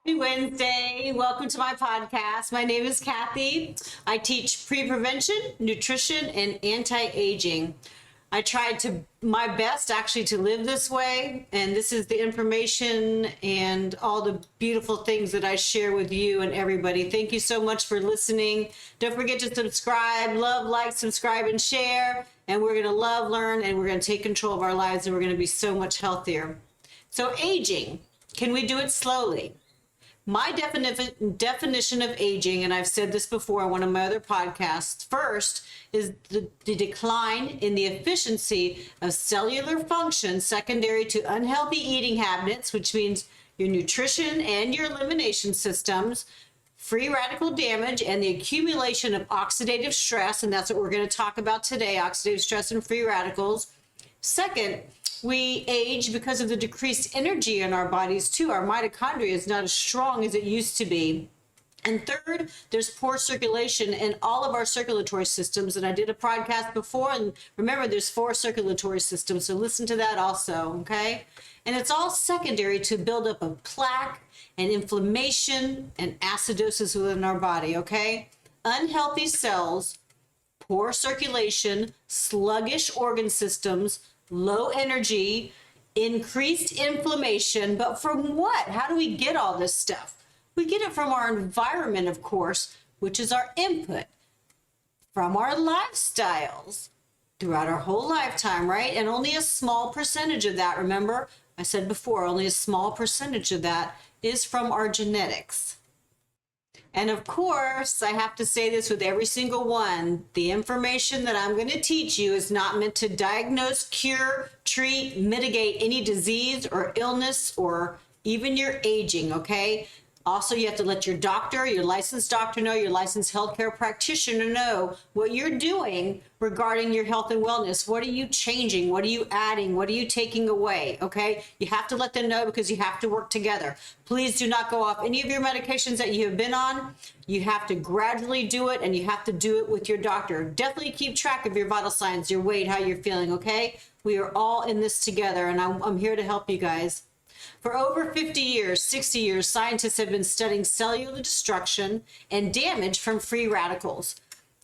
Happy Wednesday. Welcome to my podcast. My name is Kathy. I teach pre-prevention, nutrition, and anti-aging. I tried my best actually to live this way, and this is the information and all the beautiful things that I share with you and everybody. Thank you so much for listening. Don't forget to subscribe, love, like, subscribe, and share. And we're going to love, learn, and we're going to take control of our lives, and we're going to be so much healthier. So aging, can we do it slowly? My definition of aging, and I've said this before on one of my other podcasts, first is the decline in the efficiency of cellular function secondary to unhealthy eating habits, which means your nutrition and your elimination systems, free radical damage, and the accumulation of oxidative stress, and that's what we're going to talk about today, oxidative stress and free radicals. Second, we age because of the decreased energy in our bodies too. Our mitochondria is not as strong as it used to be. And third, there's poor circulation in all of our circulatory systems. And I did a podcast before, and remember, there's 4 circulatory systems, so listen to that also, okay? And it's all secondary to buildup of plaque and inflammation and acidosis within our body, okay? Unhealthy cells, poor circulation, sluggish organ systems, low energy, increased inflammation. But from what? How do we get all this stuff? We get it from our environment, of course, which is our input, from our lifestyles throughout our whole lifetime, right? And only a small percentage of that, remember, I said before, only a small percentage of that is from our genetics. And of course, I have to say this with every single one, the information that I'm going to teach you is not meant to diagnose, cure, treat, mitigate any disease or illness or even your aging, okay? Also, you have to let your doctor, your licensed doctor know, your licensed healthcare practitioner know what you're doing regarding your health and wellness. What are you changing? What are you adding? What are you taking away? Okay? You have to let them know because you have to work together. Please do not go off any of your medications that you have been on. You have to gradually do it, and you have to do it with your doctor. Definitely keep track of your vital signs, your weight, how you're feeling, okay? We are all in this together, and I'm here to help you guys. For over 50 years, 60 years, scientists have been studying cellular destruction and damage from free radicals.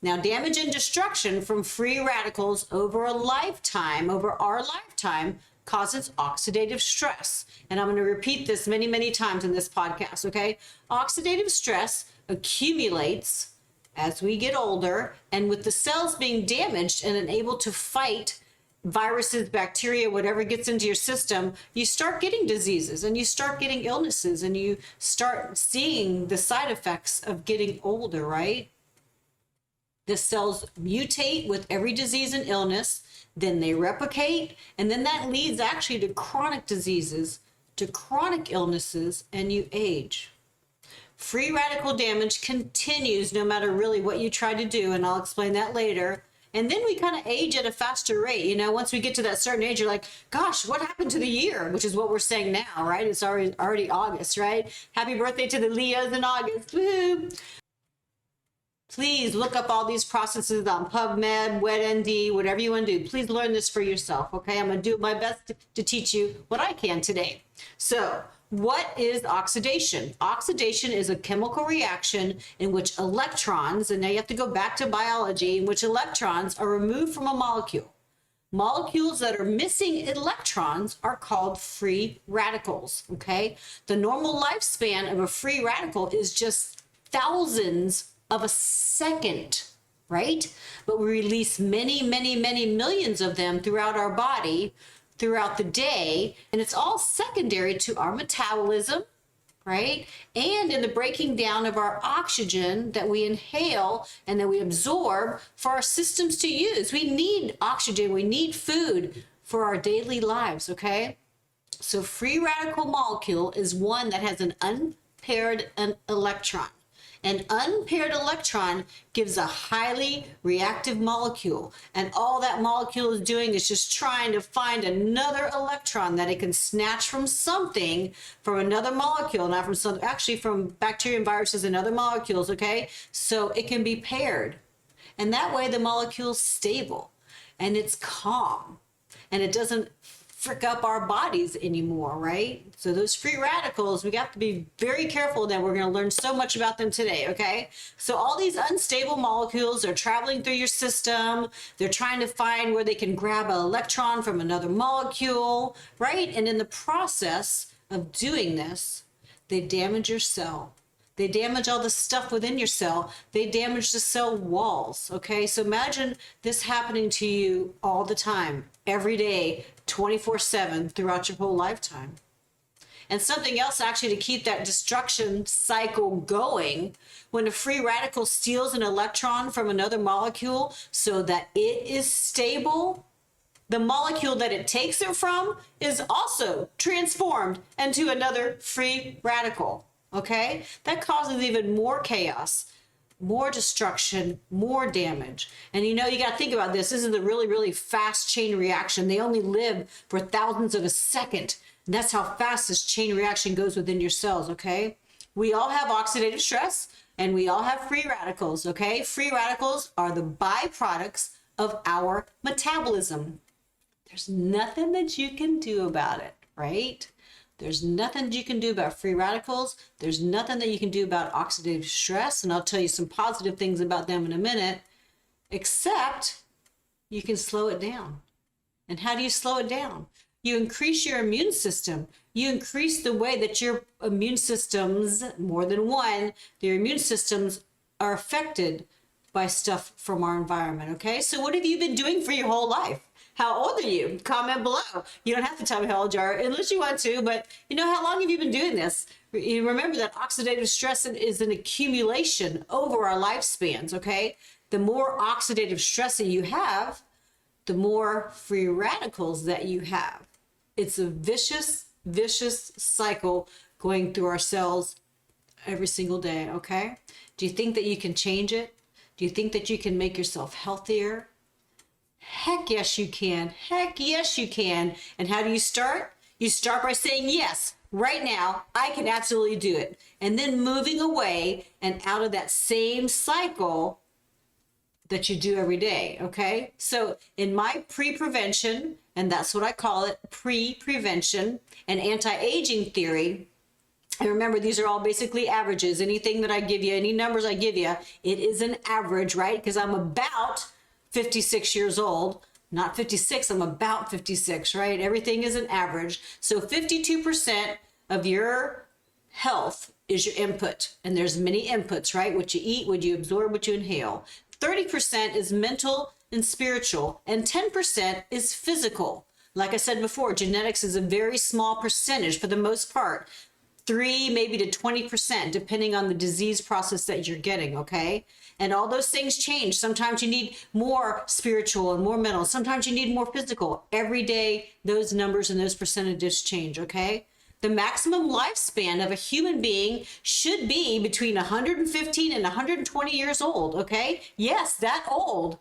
Now, damage and destruction from free radicals over our lifetime, causes oxidative stress. And I'm going to repeat this many, many times in this podcast, okay? Oxidative stress accumulates as we get older, and with the cells being damaged and unable to fight viruses, bacteria, whatever gets into your system, you start getting diseases and you start getting illnesses and you start seeing the side effects of getting older, right? The cells mutate with every disease and illness, then they replicate, and then that leads actually to chronic diseases, to chronic illnesses, and you age. Free radical damage continues no matter really what you try to do, and I'll explain that later. And then we kind of age at a faster rate. You know, once we get to that certain age, you're like, gosh, what happened to the year? Which is what we're saying now, right? It's already August, right? Happy birthday to the Leos in August. Woo-hoo. Please look up all these processes on PubMed, WebMD, whatever you want to do. Please learn this for yourself, okay? I'm going to do my best to teach you what I can today. So, what is oxidation? Oxidation is a chemical reaction in which electrons, and now you have to go back to biology, in which electrons are removed from a molecule. Molecules that are missing electrons are called free radicals, okay? The normal lifespan of a free radical is just thousands of a second, right? But we release many, many, many millions of them throughout our body, throughout the day, and it's all secondary to our metabolism, right? And in the breaking down of our oxygen that we inhale and that we absorb for our systems to use. We need oxygen, we need food for our daily lives, okay? So free radical molecule is one that has an unpaired electron. An unpaired electron gives a highly reactive molecule, and all that molecule is doing is just trying to find another electron that it can snatch from something, from another molecule, not from some, actually from bacteria and viruses and other molecules, okay? So it can be paired, and that way the molecule is stable and it's calm and it doesn't frick up our bodies anymore, right? So those free radicals, we got to be very careful that we're going to learn so much about them today, okay? So all these unstable molecules are traveling through your system. They're trying to find where they can grab an electron from another molecule, right? And in the process of doing this, they damage your cell. They damage all the stuff within your cell. They damage the cell walls, okay? So imagine this happening to you all the time, every day, 24/7, throughout your whole lifetime. And something else actually to keep that destruction cycle going, when a free radical steals an electron from another molecule so that it is stable, the molecule that it takes it from is also transformed into another free radical. Okay, that causes even more chaos, more destruction, more damage. And you got to think about this. This is a really, really fast chain reaction. They only live for thousandths of a second. And that's how fast this chain reaction goes within your cells. Okay, we all have oxidative stress and we all have free radicals. Okay, free radicals are the byproducts of our metabolism. There's nothing that you can do about it, right? There's nothing that you can do about free radicals. There's nothing that you can do about oxidative stress. And I'll tell you some positive things about them in a minute, except you can slow it down. And how do you slow it down? You increase your immune system. You increase the way that your immune systems, more than one, your immune systems are affected by stuff from our environment, okay? So what have you been doing for your whole life? How old are you? Comment below. You don't have to tell me how old you are unless you want to, but how long have you been doing this? You remember that oxidative stress is an accumulation over our lifespans, okay? The more oxidative stress that you have, the more free radicals that you have. It's a vicious cycle going through our cells every single day, okay? Do you think that you can change it? Do you think that you can make yourself healthier? Heck yes, you can. Heck yes, you can. And how do you start? You start by saying, yes, right now, I can absolutely do it. And then moving away and out of that same cycle that you do every day, okay? So in my pre-prevention, and that's what I call it, pre-prevention and anti-aging theory, and remember, these are all basically averages. Anything that I give you, any numbers I give you, it is an average, right? Because I'm about 56 years old, not 56, I'm about 56, right? Everything is an average. So 52% of your health is your input. And there's many inputs, right? What you eat, what you absorb, what you inhale. 30% is mental and spiritual, and 10% is physical. Like I said before, genetics is a very small percentage for the most part. 3 maybe to 20%, depending on the disease process that you're getting, okay? And all those things change. Sometimes you need more spiritual and more mental. Sometimes you need more physical. Every day, those numbers and those percentages change, okay? The maximum lifespan of a human being should be between 115 and 120 years old, okay? Yes, that old.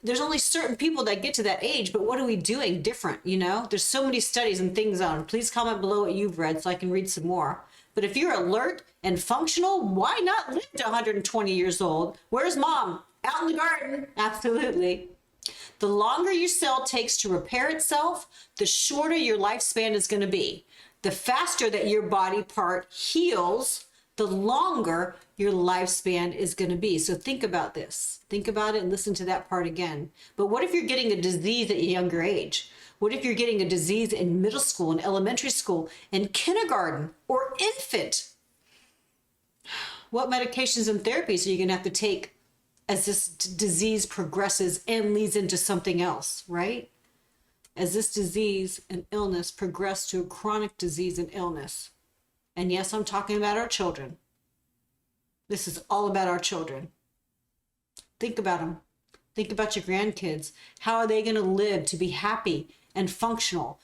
There's only certain people that get to that age, but what are we doing different, There's so many studies and things on. Please comment below what you've read so I can read some more. But if you're alert and functional, why not live to 120 years old? Where's mom? Out in the garden. Absolutely. The longer your cell takes to repair itself, the shorter your lifespan is going to be. The faster that your body part heals, the longer your lifespan is going to be. So think about this. Think about it and listen to that part again. But what if you're getting a disease at a younger age? What if you're getting a disease in middle school and elementary school and kindergarten or infant? What medications and therapies are you going to have to take as this disease progresses and leads into something else, right? As this disease and illness progress to a chronic disease and illness. And yes, I'm talking about our children. This is all about our children. Think about them. Think about your grandkids. How are they going to live to be happy and functional?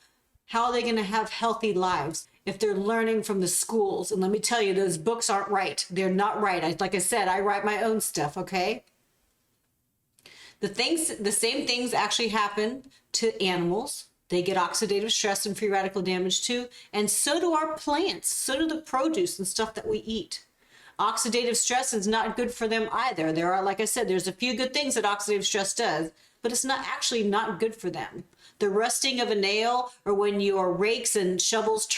How are they going to have healthy lives if they're learning from the schools? And let me tell you, those books aren't right. They're not right. Like I said, I write my own stuff, okay? The same things actually happen to animals. They get oxidative stress and free radical damage too. And so do our plants. So do the produce and stuff that we eat. Oxidative stress is not good for them either. There are, like I said, there's a few good things that oxidative stress does, but it's not actually not good for them. the rusting of a nail, or when your rakes and shovels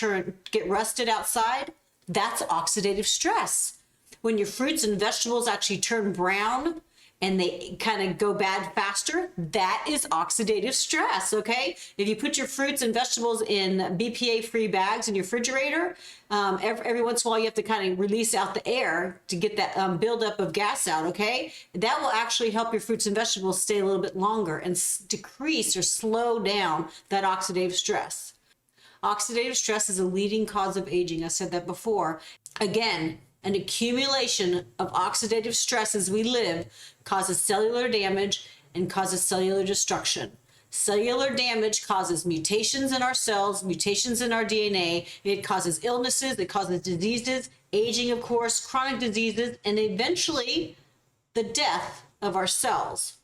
get rusted outside, that's oxidative stress. When your fruits and vegetables actually turn brown and they kind of go bad faster, that is oxidative stress, okay? If you put your fruits and vegetables in BPA-free bags in your refrigerator, every once in a while you have to kind of release out the air to get that buildup of gas out, okay? That will actually help your fruits and vegetables stay a little bit longer and decrease or slow down that oxidative stress. Oxidative stress is a leading cause of aging. I said that before. Again, an accumulation of oxidative stress as we live causes cellular damage and causes cellular destruction. Cellular damage causes mutations in our cells, mutations in our DNA. It causes illnesses, it causes diseases, aging, of course, chronic diseases, and eventually the death of our cells.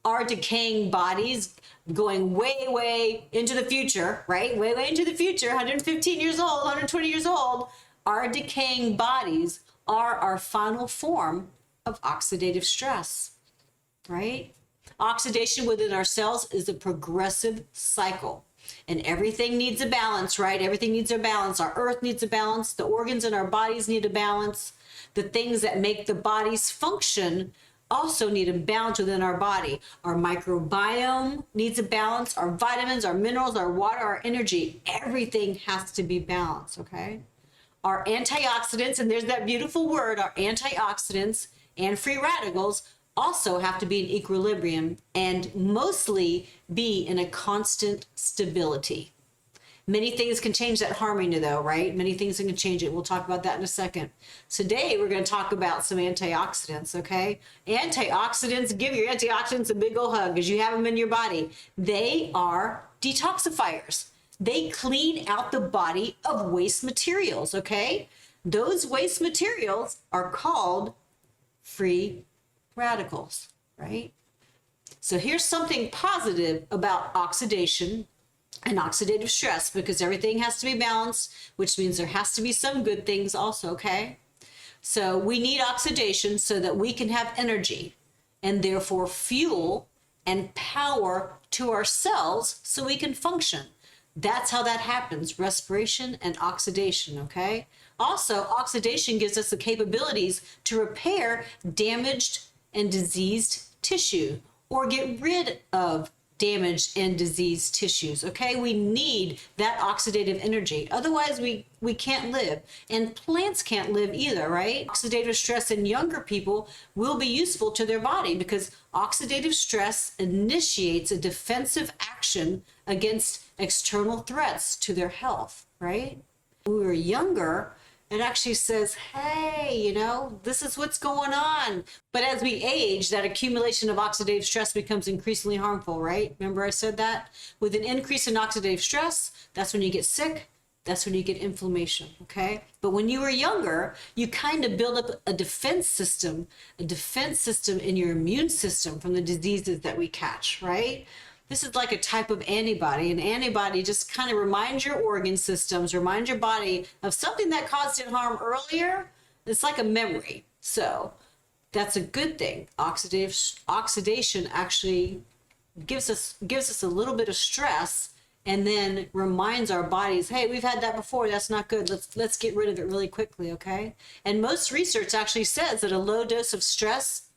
Our decaying bodies going way, way into the future, right? Way, way into the future, 115 years old, 120 years old. Our decaying bodies are our final form of oxidative stress, right? Oxidation within our cells is a progressive cycle, and everything needs a balance, right? Everything needs a balance. Our earth needs a balance. The organs in our bodies need a balance. The things that make the bodies function also need a balance within our body. Our microbiome needs a balance. Our vitamins, our minerals, our water, our energy, everything has to be balanced, okay? Our antioxidants, and there's that beautiful word, our antioxidants and free radicals also have to be in equilibrium and mostly be in a constant stability. Many things can change that harmony though, right? Many things can change it. We'll talk about that in a second. Today, we're going to talk about some antioxidants, okay? Antioxidants, give your antioxidants a big old hug because you have them in your body. They are detoxifiers. They clean out the body of waste materials, okay? Those waste materials are called free radicals, right? So here's something positive about oxidation and oxidative stress, because everything has to be balanced, which means there has to be some good things also, okay? So we need oxidation so that we can have energy and therefore fuel and power to our cells so we can function. That's how that happens, respiration and oxidation, okay? Also, oxidation gives us the capabilities to repair damaged and diseased tissue or get rid of damaged and diseased tissues, okay? We need that oxidative energy. Otherwise, we can't live. And plants can't live either, right? Oxidative stress in younger people will be useful to their body because oxidative stress initiates a defensive action against external threats to their health, right? When we were younger, it actually says, hey, you know, this is what's going on. But as we age, that accumulation of oxidative stress becomes increasingly harmful, right? Remember I said that? With an increase in oxidative stress, that's when you get sick, that's when you get inflammation, okay? But when you were younger, you kind of build up a defense system in your immune system from the diseases that we catch, right? This is like a type of antibody. An antibody just kind of reminds your organ systems, reminds your body of something that caused it harm earlier. It's like a memory. So that's a good thing. Oxidation actually gives us a little bit of stress and then reminds our bodies, hey, we've had that before. That's not good. Let's get rid of it really quickly, okay? And most research actually says that a low dose of stressful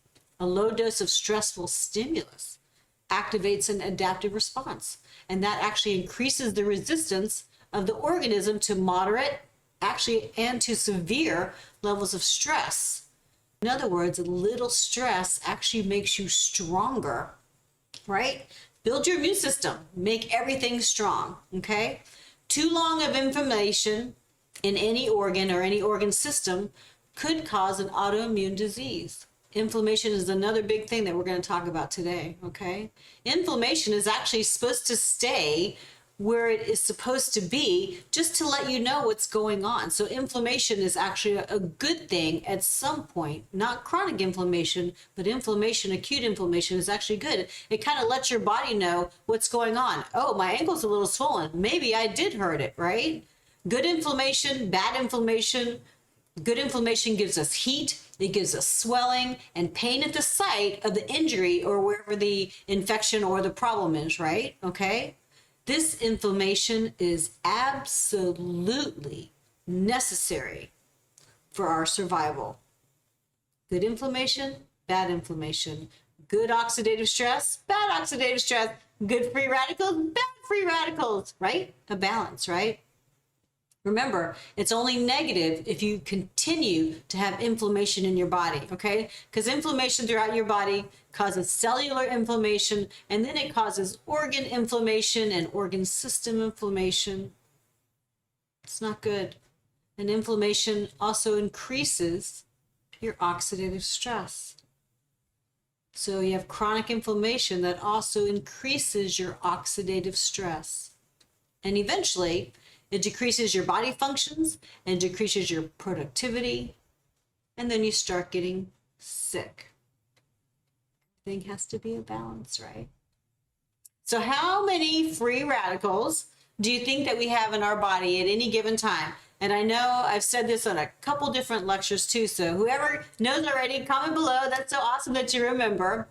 stimulus activates an adaptive response. And that actually increases the resistance of the organism to moderate, actually, and to severe levels of stress. In other words, a little stress actually makes you stronger, right? Build your immune system, make everything strong, okay? Too long of inflammation in any organ or any organ system could cause an autoimmune disease. Inflammation is another big thing that we're going to talk about today, okay? Inflammation is actually supposed to stay where it is supposed to be just to let you know what's going on. So inflammation is actually a good thing at some point, not chronic inflammation, but inflammation, acute inflammation is actually good. It kind of lets your body know what's going on. Oh, my ankle's a little swollen. Maybe I did hurt it, right? Good inflammation, bad inflammation. Good inflammation gives us heat. It gives us swelling and pain at the site of the injury or wherever the infection or the problem is, right? Okay? This inflammation is absolutely necessary for our survival. Good inflammation, bad inflammation. Good oxidative stress, bad oxidative stress. Good free radicals, bad free radicals, right? A balance, right? Remember, it's only negative if you continue to have inflammation in your body, okay? Because inflammation throughout your body causes cellular inflammation, and then it causes organ inflammation and organ system inflammation. It's not good. And inflammation also increases your oxidative stress. So you have chronic inflammation that also increases your oxidative stress. And eventually, it decreases your body functions and decreases your productivity. And then you start getting sick. Everything has to be a balance, right? So how many free radicals do you think that we have in our body at any given time? And I know I've said this on a couple different lectures too, so whoever knows already, comment below. That's so awesome that you remember.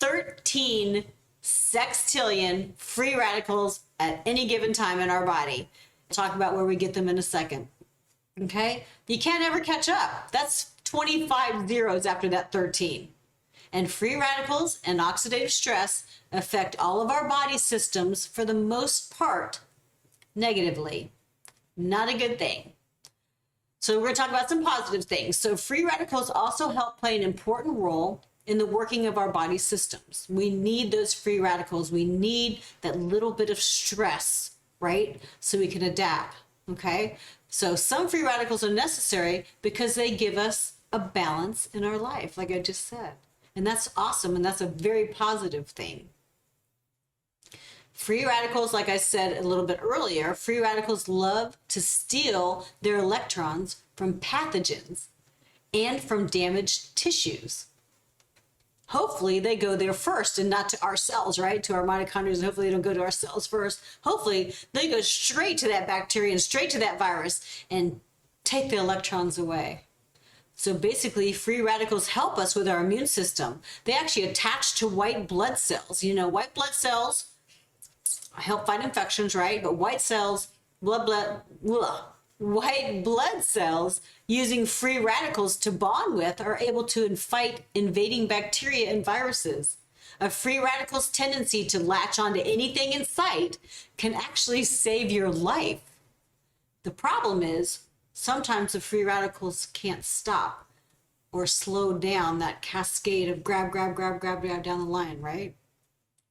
13 sextillion free radicals at any given time in our body. Talk about where we get them in a second. Okay? You can't ever catch up. That's 25 zeros after that 13. And free radicals and oxidative stress affect all of our body systems for the most part negatively. Not a good thing. So we're going to talk about some positive things. So free radicals also help play an important role in the working of our body systems. We need those free radicals. We need that little bit of stress, right? So we can adapt, okay? So some free radicals are necessary because they give us a balance in our life, like I just said. And that's awesome, and that's a very positive thing. Free radicals, like I said a little bit earlier, free radicals love to steal their electrons from pathogens and from damaged tissues. Hopefully they go there first and not to our cells, right? To our mitochondria. Hopefully they don't go to our cells first. Hopefully they go straight to that bacteria and straight to that virus and take the electrons away. So basically, free radicals help us with our immune system. They actually attach to white blood cells. You know, white blood cells help fight infections, right? But white blood cells using free radicals to bond with are able to fight invading bacteria and viruses. A free radical's tendency to latch onto anything in sight can actually save your life. The problem is sometimes the free radicals can't stop or slow down that cascade of grab down the line, right?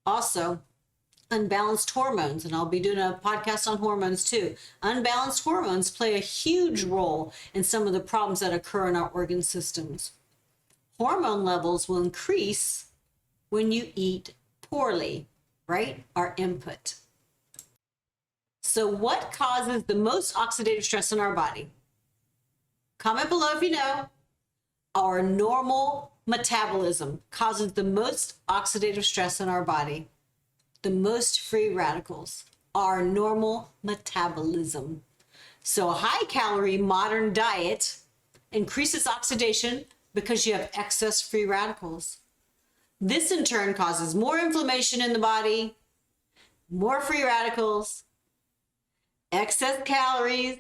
Also, unbalanced hormones, and I'll be doing a podcast on hormones too. Unbalanced hormones play a huge role in some of the problems that occur in our organ systems. Hormone levels will increase when you eat poorly, right? Our input. So what causes the most oxidative stress in our body? Comment below if you know. Our normal metabolism causes the most oxidative stress in our body. The most free radicals, our normal metabolism. So a high calorie modern diet increases oxidation because you have excess free radicals. This in turn causes more inflammation in the body, more free radicals, excess calories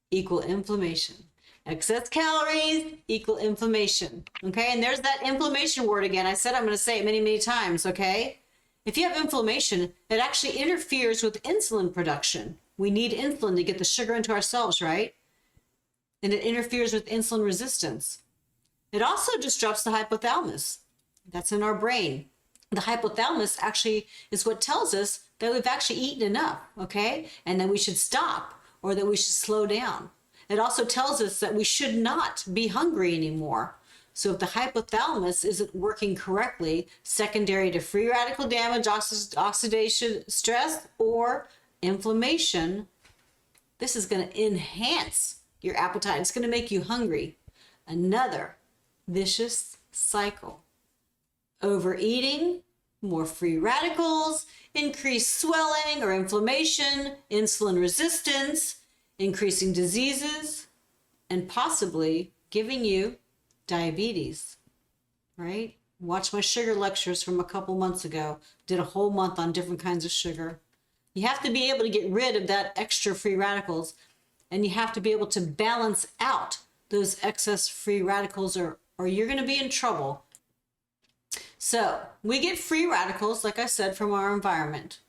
equal inflammation. Excess calories equal inflammation. Okay, and there's that inflammation word again. I said I'm going to say it many, many times, okay? If you have inflammation, it actually interferes with insulin production. We need insulin to get the sugar into our cells, right? And it interferes with insulin resistance. It also disrupts the hypothalamus. That's in our brain. The hypothalamus actually is what tells us that we've actually eaten enough, okay? And that we should stop or that we should slow down. It also tells us that we should not be hungry anymore. So if the hypothalamus isn't working correctly, secondary to free radical damage, oxidation, stress, or inflammation, this is going to enhance your appetite. It's going to make you hungry. Another vicious cycle. Overeating, more free radicals, increased swelling or inflammation, insulin resistance, increasing diseases, and possibly giving you diabetes, right? Watch my sugar lectures from a couple months ago. Did a whole month on different kinds of sugar. You have to be able to get rid of that extra free radicals, and you have to be able to balance out those excess free radicals, or you're going to be in trouble. So we get free radicals, like I said, from our environment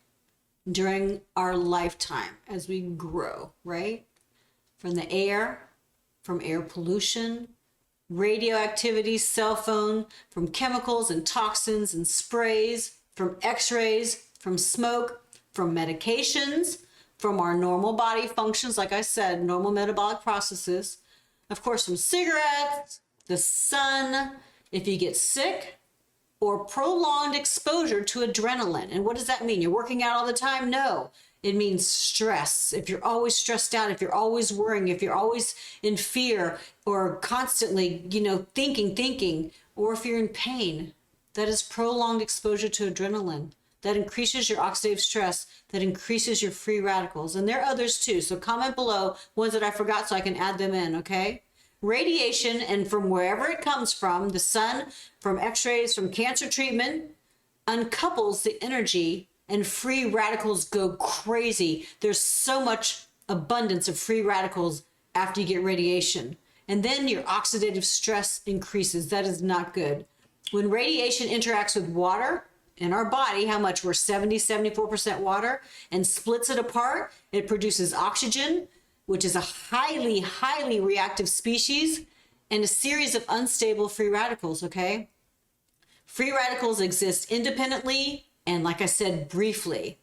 during our lifetime as we grow, right? From the air, from air pollution, radioactivity, cell phone, from chemicals and toxins and sprays, from x-rays, from smoke, from medications, from our normal body functions, like I said, normal metabolic processes, of course, from cigarettes, the sun, if you get sick, or prolonged exposure to adrenaline. And what does that mean? You're working out all the time? No. It means stress. If you're always stressed out, if you're always worrying, if you're always in fear or constantly, thinking, or if you're in pain, that is prolonged exposure to adrenaline. That increases your oxidative stress, that increases your free radicals. And there are others too. So comment below ones that I forgot so I can add them in, okay? Radiation, and from wherever it comes from, the sun, from x-rays, from cancer treatment, uncouples the energy, and free radicals go crazy. There's so much abundance of free radicals after you get radiation. And then your oxidative stress increases. That is not good. When radiation interacts with water in our body, how much? We're 74% water, and splits it apart, it produces oxygen, which is a highly, highly reactive species, and a series of unstable free radicals, okay? Free radicals exist independently and, like I said, briefly.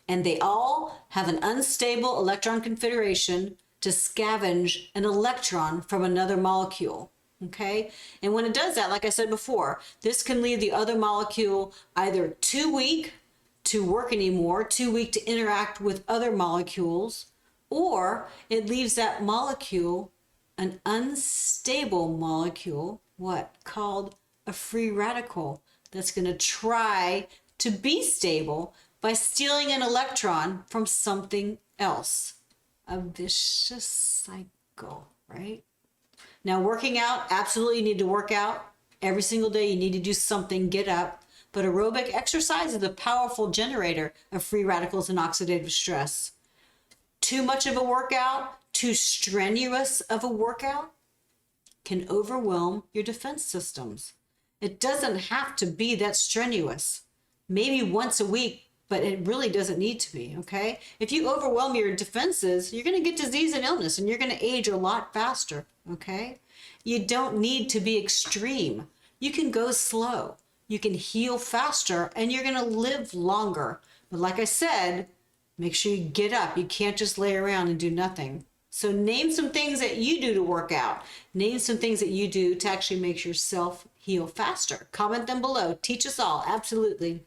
And they all have an unstable electron configuration to scavenge an electron from another molecule, okay? And when it does that, like I said before, this can leave the other molecule either too weak to work anymore, too weak to interact with other molecules, or it leaves that molecule an unstable molecule, what? Called a free radical, that's going to try to be stable by stealing an electron from something else. A vicious cycle, right? Now, working out, absolutely you need to work out. Every single day you need to do something, get up. But aerobic exercise is a powerful generator of free radicals and oxidative stress. Too much of a workout, too strenuous of a workout can overwhelm your defense systems. It doesn't have to be that strenuous. Maybe once a week, but it really doesn't need to be, okay? If you overwhelm your defenses, you're going to get disease and illness, and you're going to age a lot faster, okay? You don't need to be extreme. You can go slow. You can heal faster, and you're going to live longer. But like I said, make sure you get up. You can't just lay around and do nothing. So name some things that you do to work out. Name some things that you do to actually make yourself heal faster. Comment them below. Teach us all. Absolutely.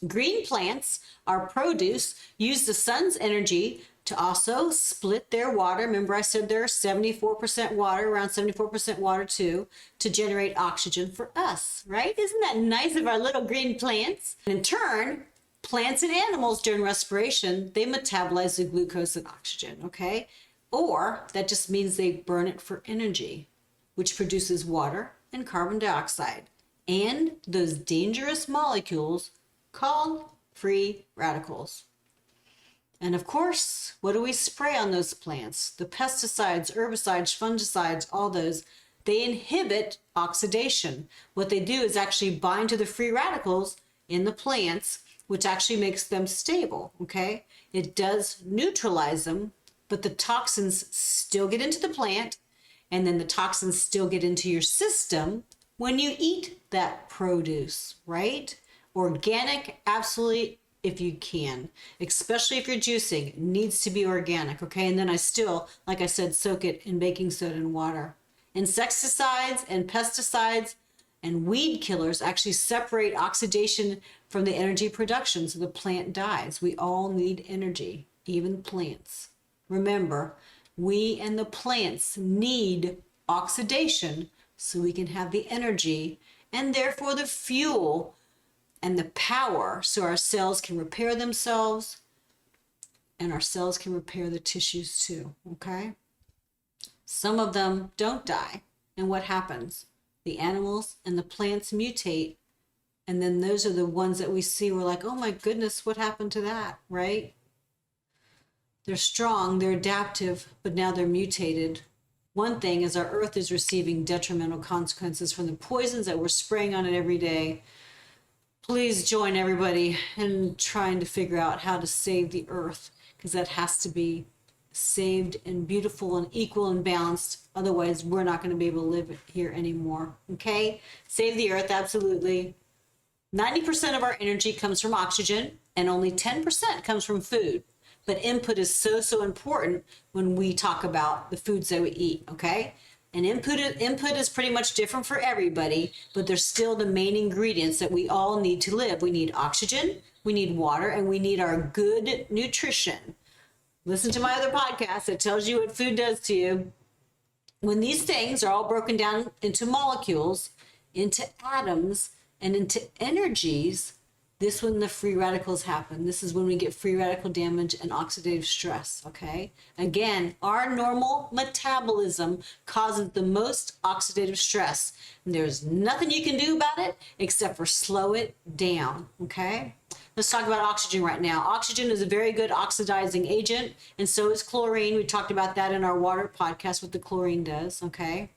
Green plants, our produce, use the sun's energy to also split their water. Remember I said they're 74% water, around 74% water too, to generate oxygen for us, right? Isn't that nice of our little green plants? And in turn, plants and animals during respiration, they metabolize the glucose and oxygen, okay? Or that just means they burn it for energy, which produces water and carbon dioxide and those dangerous molecules called free radicals. And of course, what do we spray on those plants? The pesticides, herbicides, fungicides, all those, they inhibit oxidation. What they do is actually bind to the free radicals in the plants, which actually makes them stable, okay? It does neutralize them, but the toxins still get into the plant, and then the toxins still get into your system when you eat that produce, right? Organic, absolutely, if you can, especially if you're juicing, it needs to be organic, okay? And then I still, like I said, soak it in baking soda and water. Insecticides and pesticides and weed killers actually separate oxidation from the energy production, so the plant dies. We all need energy, even plants. Remember, we and the plants need oxidation so we can have the energy and therefore the fuel and the power so our cells can repair themselves and our cells can repair the tissues too, okay? Some of them don't die. And what happens? The animals and the plants mutate And then those are the ones that we see, we're like, oh my goodness, what happened to that, right? They're strong, they're adaptive, but now they're mutated. One thing is our earth is receiving detrimental consequences from the poisons that we're spraying on it every day. Please join everybody in trying to figure out how to save the earth, because that has to be saved and beautiful and equal and balanced. Otherwise, we're not going to be able to live here anymore. Okay? Save the earth, absolutely. 90% of our energy comes from oxygen and only 10% comes from food. But input is so important when we talk about the foods that we eat, okay? And input is pretty much different for everybody, but they're still the main ingredients that we all need to live. We need oxygen, we need water, and we need our good nutrition. Listen to my other podcast that tells you what food does to you. When these things are all broken down into molecules, into atoms, and into energies, this is when the free radicals happen. This is when we get free radical damage and oxidative stress, okay? Again, our normal metabolism causes the most oxidative stress. And there's nothing you can do about it except for slow it down, okay? Let's talk about oxygen right now. Oxygen is a very good oxidizing agent, and so is chlorine. We talked about that in our water podcast, what the chlorine does, okay?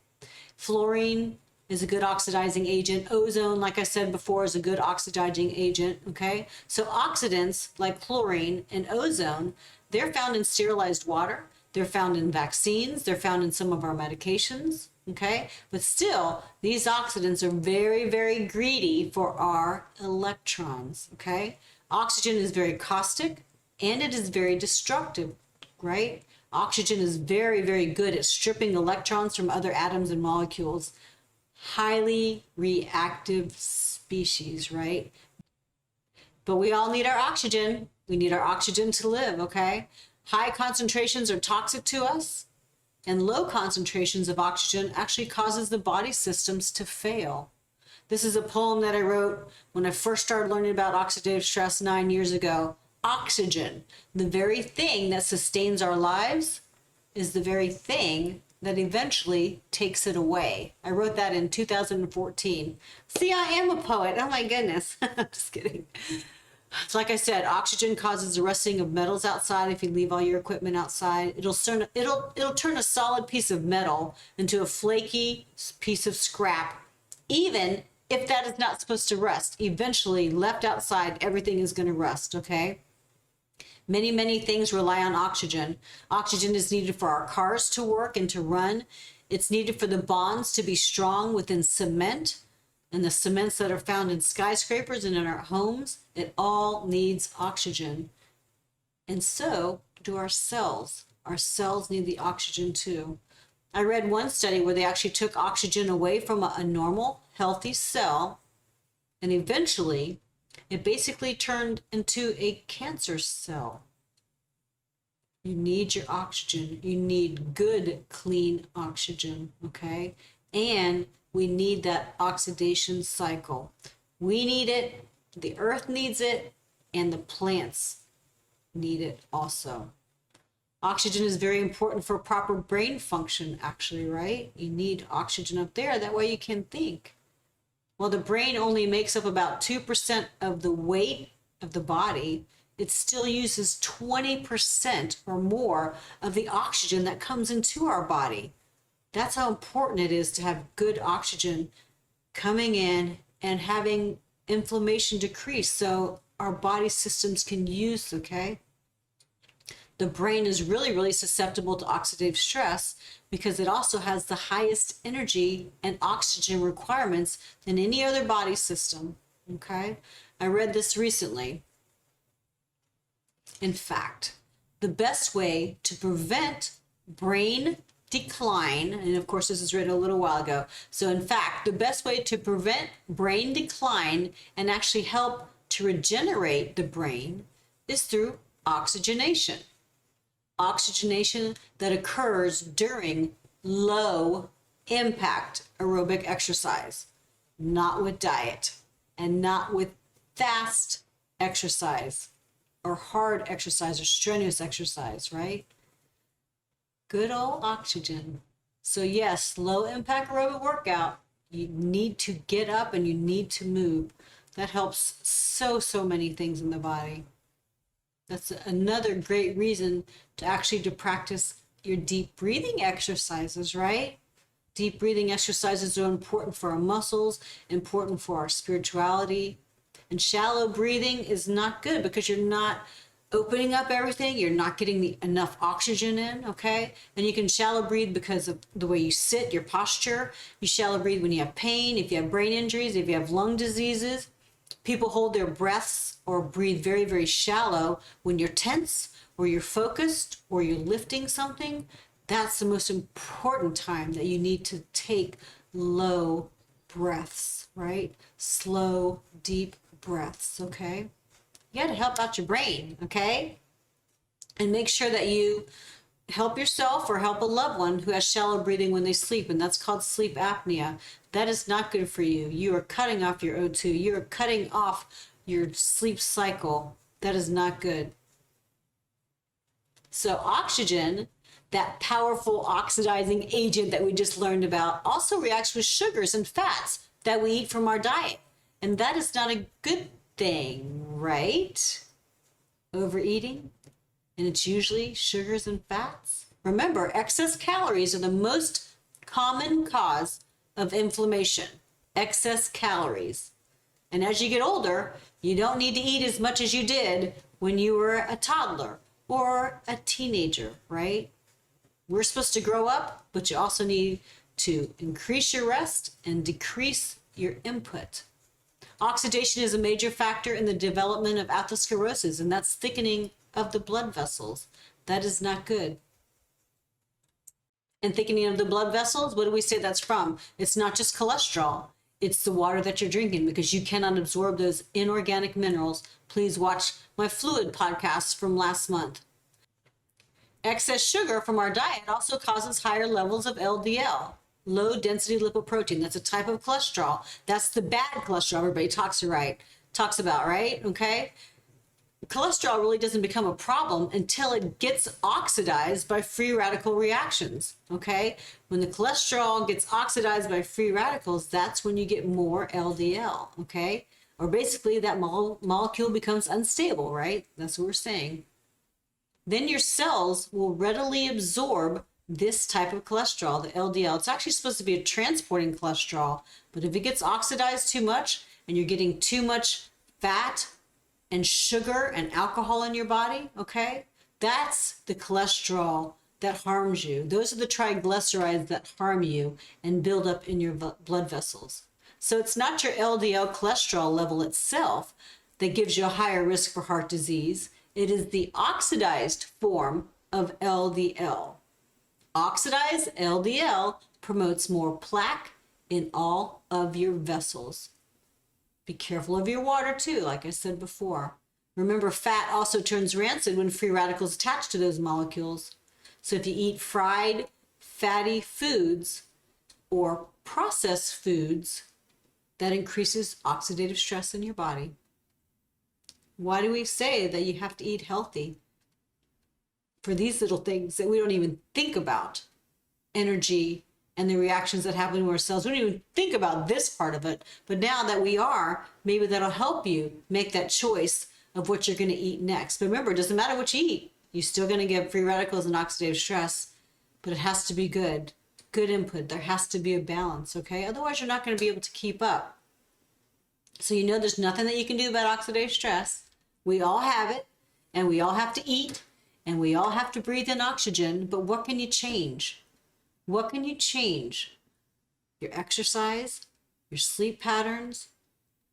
Fluorine is a good oxidizing agent. Ozone, like I said before, is a good oxidizing agent, okay? So oxidants like chlorine and ozone, they're found in sterilized water. They're found in vaccines. They're found in some of our medications, okay? But still, these oxidants are very greedy for our electrons, okay? Oxygen is very caustic and it is very destructive, right? Oxygen is very good at stripping electrons from other atoms and molecules. Highly reactive species, right? But we all need our oxygen. We need our oxygen to live, okay? High concentrations are toxic to us, and low concentrations of oxygen actually causes the body systems to fail. This is a poem that I wrote when I first started learning about oxidative stress 9 years ago. Oxygen, the very thing that sustains our lives, is the very thing that eventually takes it away. I wrote that in 2014. See, I am a poet. Oh my goodness. Just kidding. So like I said, oxygen causes the rusting of metals outside. If you leave all your equipment outside, it'll turn a solid piece of metal into a flaky piece of scrap, even if that is not supposed to rust. Eventually, left outside, everything is going to rust, okay? Many things rely on oxygen. Oxygen is needed for our cars to work and to run. It's needed for the bonds to be strong within cement and the cements that are found in skyscrapers and in our homes. It all needs oxygen. And so do our cells. Our cells need the oxygen too. I read one study where they actually took oxygen away from a normal, healthy cell, and eventually it basically turned into a cancer cell. You need your oxygen. You need good, clean oxygen, okay? And we need that oxidation cycle. We need it, the earth needs it, and the plants need it also. Oxygen is very important for proper brain function, actually, right? You need oxygen up there. That way you can think. Well, the brain only makes up about 2% of the weight of the body. It still uses 20% or more of the oxygen that comes into our body. That's how important it is to have good oxygen coming in and having inflammation decrease so our body systems can use, okay? The brain is really susceptible to oxidative stress because it also has the highest energy and oxygen requirements than any other body system, okay? I read this recently. In fact, the best way to prevent brain decline, and of course this is written a little while ago, so in fact, the best way to prevent brain decline and actually help to regenerate the brain is through oxygenation. Oxygenation that occurs during low impact aerobic exercise, not with diet and not with fast exercise or hard exercise or strenuous exercise, right? Good old oxygen. So yes, low impact aerobic workout, you need to get up and you need to move. That helps so many things in the body. That's another great reason to practice your deep breathing exercises, right? Deep breathing exercises are important for our muscles, important for our spirituality. And shallow breathing is not good because you're not opening up everything. You're not getting enough oxygen in, okay? And you can shallow breathe because of the way you sit, your posture. You shallow breathe when you have pain, if you have brain injuries, if you have lung diseases. People hold their breaths or breathe very shallow when you're tense or you're focused or you're lifting something. That's the most important time that you need to take low breaths, right? Slow, deep breaths, okay? You got to help out your brain, okay? And make sure that you help yourself or help a loved one who has shallow breathing when they sleep, and that's called sleep apnea. That is not good for you. You are cutting off your O2. You are cutting off your sleep cycle. That is not good. So oxygen, that powerful oxidizing agent that we just learned about, also reacts with sugars and fats that we eat from our diet. And that is not a good thing, right? Overeating, and it's usually sugars and fats. Remember, excess calories are the most common cause of inflammation. Excess calories. And as you get older, you don't need to eat as much as you did when you were a toddler or a teenager, right? We're supposed to grow up, but you also need to increase your rest and decrease your input. Oxidation is a major factor in the development of atherosclerosis, and that's thickening of the blood vessels. That is not good. And thickening of the blood vessels, what do we say that's from? It's not just cholesterol. It's the water that you're drinking, because you cannot absorb those inorganic minerals. Please watch my fluid podcast from last month. Excess sugar from our diet also causes higher levels of LDL, low density lipoprotein. That's a type of cholesterol. That's the bad cholesterol everybody talks about, right? Okay. Cholesterol really doesn't become a problem until it gets oxidized by free radical reactions, okay? When the cholesterol gets oxidized by free radicals, that's when you get more LDL, okay? Or basically that molecule becomes unstable, right? That's what we're saying. Then your cells will readily absorb this type of cholesterol, the LDL. It's actually supposed to be a transporting cholesterol, but if it gets oxidized too much and you're getting too much fat and sugar and alcohol in your body, okay, that's the cholesterol that harms you. Those are the triglycerides that harm you and build up in your blood vessels. So it's not your LDL cholesterol level itself that gives you a higher risk for heart disease. It is the oxidized form of LDL. Oxidized LDL promotes more plaque in all of your vessels. Be careful of your water too, like I said before. Remember, fat also turns rancid when free radicals attach to those molecules. So if you eat fried, fatty foods or processed foods, that increases oxidative stress in your body. Why do we say that you have to eat healthy? For these little things that we don't even think about. Energy and the reactions that happen to our cells. We don't even think about this part of it. But now that we are, maybe that'll help you make that choice of what you're going to eat next. But remember, it doesn't matter what you eat. You're still going to get free radicals and oxidative stress, but it has to be good. Good input. There has to be a balance, okay? Otherwise, you're not going to be able to keep up. So you know there's nothing that you can do about oxidative stress. We all have it, and we all have to eat, and we all have to breathe in oxygen, but what can you change? What can you change? Your exercise, your sleep patterns,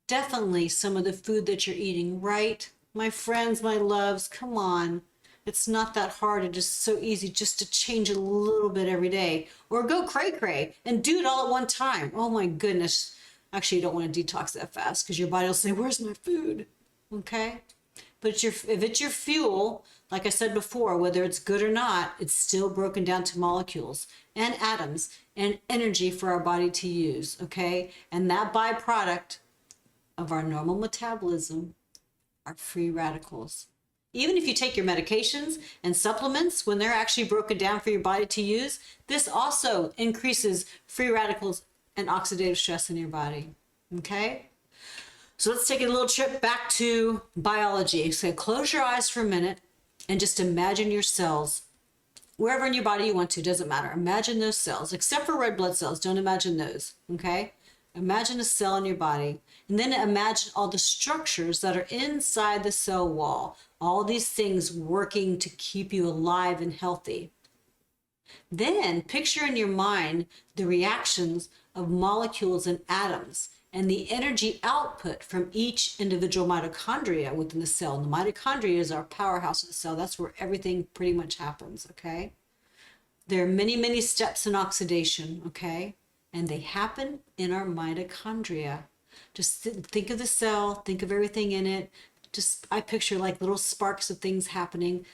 definitely some of the food that you're eating, right? My friends, my loves, come on. It's not that hard. It's just so easy just to change a little bit every day, or go cray-cray and do it all at one time. Oh my goodness. Actually, you don't want to detox that fast because your body will say, where's my food? Okay? But if it's your fuel, like I said before, whether it's good or not, it's still broken down to molecules and atoms and energy for our body to use, okay? And that byproduct of our normal metabolism are free radicals. Even if you take your medications and supplements, when they're actually broken down for your body to use, this also increases free radicals and oxidative stress in your body, okay? So let's take a little trip back to biology. So close your eyes for a minute and just imagine your cells. Wherever in your body you want to, doesn't matter. Imagine those cells, except for red blood cells. Don't imagine those, okay? Imagine a cell in your body, and then imagine all the structures that are inside the cell wall. All these things working to keep you alive and healthy. Then picture in your mind the reactions of molecules and atoms and the energy output from each individual mitochondria within the cell. And the mitochondria is our powerhouse of the cell. That's where everything pretty much happens, okay? There are many, many steps in oxidation, okay? And they happen in our mitochondria. Just think of the cell, think of everything in it. I picture like little sparks of things happening,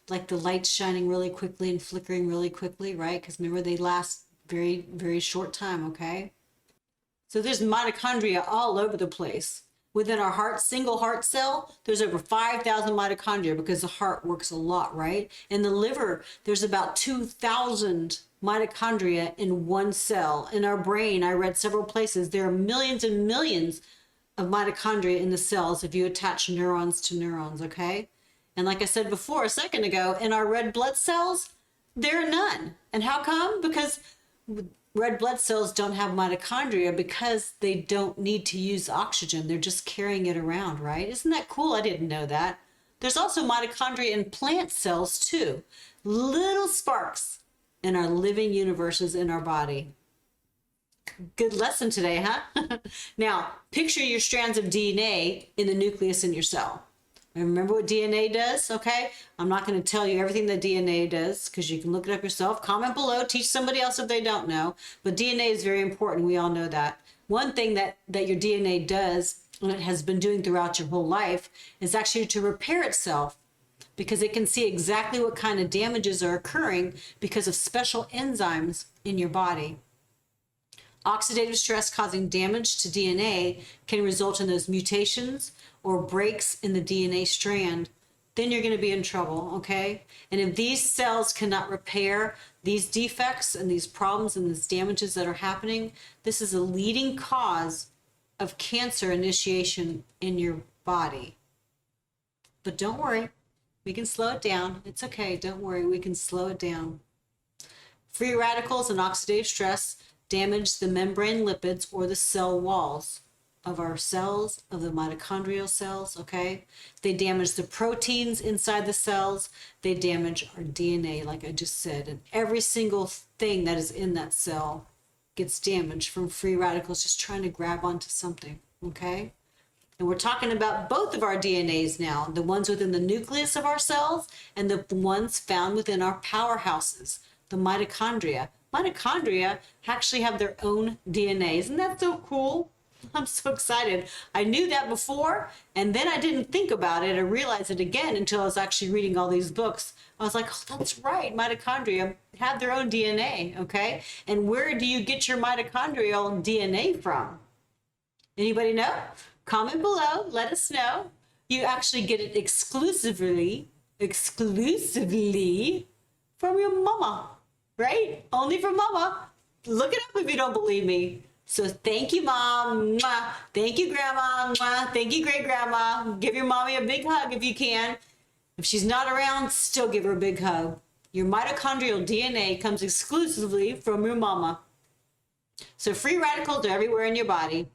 like the lights shining really quickly and flickering really quickly, right? Because remember, they last very, very short time, okay? So there's mitochondria all over the place. Within our heart, single heart cell, there's over 5,000 mitochondria because the heart works a lot, right? In the liver, there's about 2,000 mitochondria in one cell. In our brain, I read several places, there are millions and millions of mitochondria in the cells if you attach neurons to neurons, okay? And like I said before a second ago, in our red blood cells, there are none. And how come? Because red blood cells don't have mitochondria because they don't need to use oxygen. They're just carrying it around, right? Isn't that cool? I didn't know that. There's also mitochondria in plant cells too. Little sparks in our living universes in our body. Good lesson today, huh? Now, picture your strands of DNA in the nucleus in your cell. Remember what DNA does, okay? I'm not going to tell you everything that DNA does because you can look it up yourself. Comment below, teach somebody else if they don't know. But DNA is very important. We all know that. One thing that your DNA does, and it has been doing throughout your whole life, is actually to repair itself because it can see exactly what kind of damages are occurring because of special enzymes in your body. Oxidative stress causing damage to DNA can result in those mutations or breaks in the DNA strand. Then you're going to be in trouble, okay? And if these cells cannot repair these defects and these problems and these damages that are happening, this is a leading cause of cancer initiation in your body. But don't worry, we can slow it down. It's okay, don't worry, we can slow it down. Free radicals and oxidative stress damage the membrane lipids or the cell walls of our cells, of the mitochondrial cells, okay? They damage the proteins inside the cells. They damage our DNA, like I just said. And every single thing that is in that cell gets damaged from free radicals just trying to grab onto something, okay? And we're talking about both of our DNAs now, the ones within the nucleus of our cells and the ones found within our powerhouses, the mitochondria. Mitochondria actually have their own DNA. Isn't that so cool? I'm so excited. I knew that before, and then I didn't think about it or realize it again until I was actually reading all these books. I was like, oh, that's right. Mitochondria have their own DNA, okay? And where do you get your mitochondrial DNA from? Anybody know? Comment below. Let us know. You actually get it exclusively from your mama, right? Only from mama. Look it up if you don't believe me. So thank you, Mom. Mwah. Thank you, Grandma. Mwah. Thank you, Great Grandma. Give your mommy a big hug if you can. If she's not around, still give her a big hug. Your mitochondrial DNA comes exclusively from your mama. So free radicals are everywhere in your body,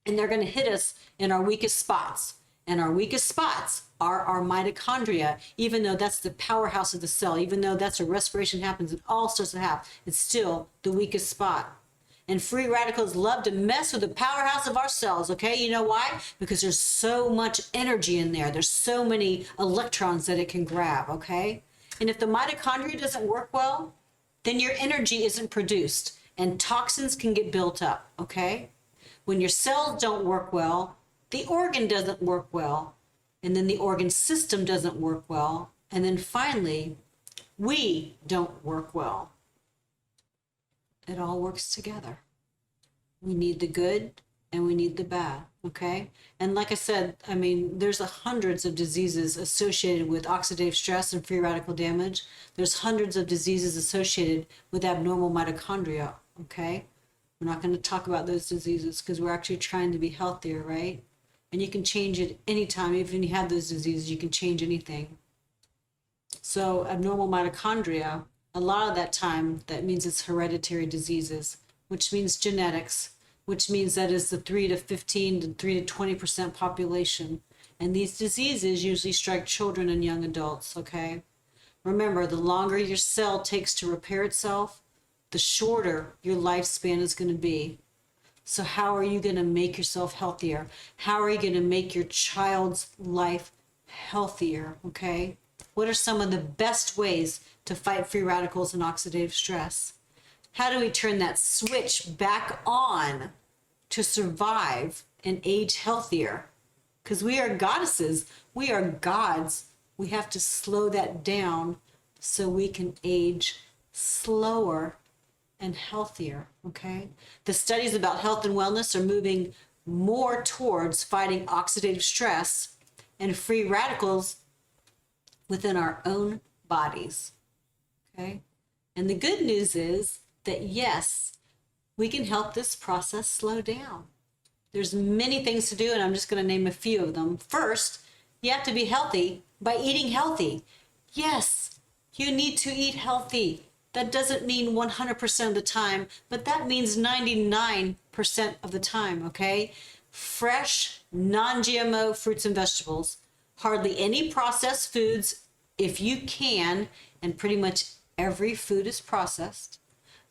and they're going to hit us in our weakest spots. And our weakest spots are our mitochondria, even though that's the powerhouse of the cell, even though that's where respiration happens and all starts to happen, it's still the weakest spot. And free radicals love to mess with the powerhouse of our cells, okay? You know why? Because there's so much energy in there. There's so many electrons that it can grab, okay? And if the mitochondria doesn't work well, then your energy isn't produced and toxins can get built up, okay? When your cells don't work well, the organ doesn't work well, and then the organ system doesn't work well, and then finally, we don't work well. It all works together. We need the good and we need the bad, okay? And like I said, I mean, there's hundreds of diseases associated with oxidative stress and free radical damage. There's hundreds of diseases associated with abnormal mitochondria, okay? We're not going to talk about those diseases because we're actually trying to be healthier, right? and you can change it anytime. Even if you have those diseases, you can change anything. So abnormal mitochondria, a lot of that time, that means it's hereditary diseases, which means genetics, which means that is the 3 to 15 to 3 to 20% population. And these diseases usually strike children and young adults, okay? Remember, the longer your cell takes to repair itself, the shorter your lifespan is going to be. So how are you going to make yourself healthier? How are you going to make your child's life healthier, okay? What are some of the best ways to fight free radicals and oxidative stress? How do we turn that switch back on to survive and age healthier? Because we are goddesses, we are gods. We have to slow that down so we can age slower and healthier, okay? The studies about health and wellness are moving more towards fighting oxidative stress and free radicals within our own bodies, okay? And the good news is that yes, we can help this process slow down. There's many things to do, and I'm just going to name a few of them. First, you have to be healthy by eating healthy. Yes, you need to eat healthy. That doesn't mean 100% of the time, but that means 99% of the time, okay? Fresh, non-GMO fruits and vegetables, hardly any processed foods if you can, and pretty much every food is processed.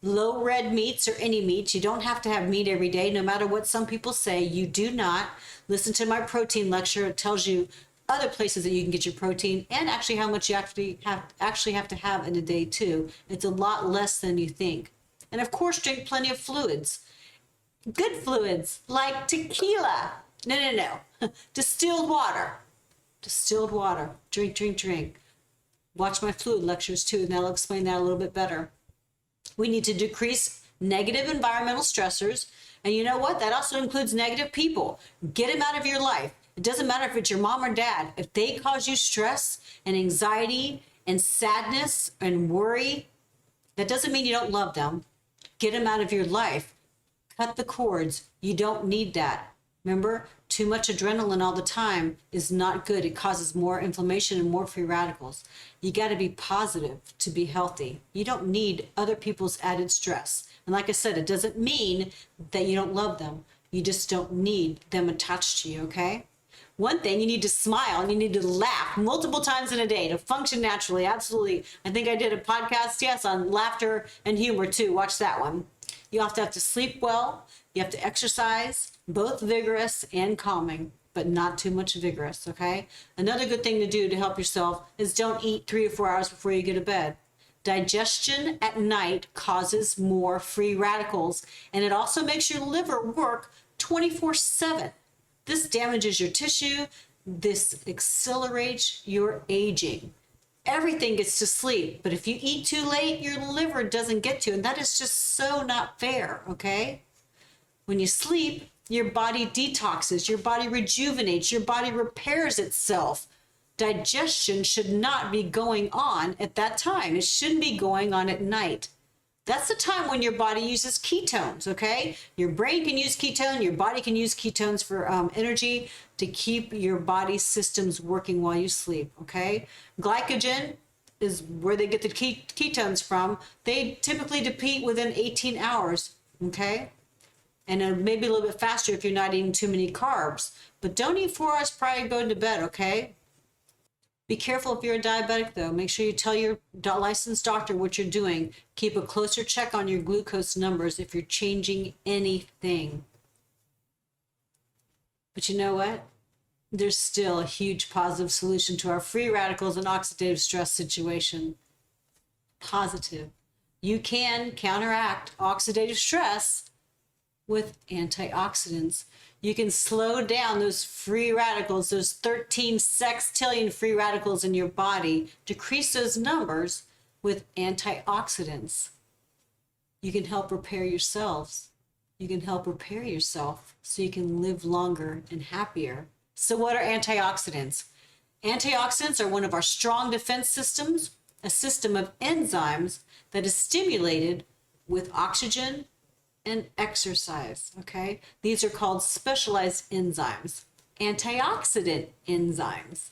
Low red meats or any meats. You don't have to have meat every day, no matter what some people say. You do not. Listen to my protein lecture. It tells you other places that you can get your protein, and actually how much you actually have to have in a day too. It's a lot less than you think. And of course, drink plenty of fluids. Good fluids like tequila. No. Distilled water. Distilled water. Drink. Watch my fluid lectures too, and that'll explain that a little bit better. We need to decrease negative environmental stressors. And you know what? That also includes negative people. Get them out of your life. It doesn't matter if it's your mom or dad. If they cause you stress and anxiety and sadness and worry, that doesn't mean you don't love them. Get them out of your life. Cut the cords. You don't need that. Remember, too much adrenaline all the time is not good. It causes more inflammation and more free radicals. You got to be positive to be healthy. You don't need other people's added stress. And like I said, it doesn't mean that you don't love them. You just don't need them attached to you, okay? One thing, you need to smile and you need to laugh multiple times in a day to function naturally. Absolutely. I think I did a podcast, yes, on laughter and humor too. Watch that one. You have to sleep well. You have to exercise, both vigorous and calming, but not too much vigorous, okay? Another good thing to do to help yourself is don't eat 3 or 4 hours before you go to bed. Digestion at night causes more free radicals, and it also makes your liver work 24/7. This damages your tissue. This accelerates your aging. Everything gets to sleep, but if you eat too late, your liver doesn't get to, and that is just so not fair, okay? When you sleep, your body detoxes, your body rejuvenates, your body repairs itself. Digestion should not be going on at that time. It shouldn't be going on at night. That's the time when your body uses ketones, okay? Your brain can use ketone, your body can use ketones for energy to keep your body systems working while you sleep, okay? Glycogen is where they get the ketones from. They typically deplete within 18 hours, okay? And maybe a little bit faster if you're not eating too many carbs. But don't eat 4 hours prior to going to bed, okay? Be careful if you're a diabetic, though. Make sure you tell your licensed doctor what you're doing. Keep a closer check on your glucose numbers if you're changing anything. But you know what? There's still a huge positive solution to our free radicals and oxidative stress situation. Positive. You can counteract oxidative stress with antioxidants. You can slow down those free radicals, those 13 sextillion free radicals in your body, decrease those numbers with antioxidants. You can help repair your cells. You can help repair yourself so you can live longer and happier. So what are antioxidants? Antioxidants are one of our strong defense systems, a system of enzymes that is stimulated with oxygen and exercise, okay? These are called specialized enzymes. antioxidant enzymes.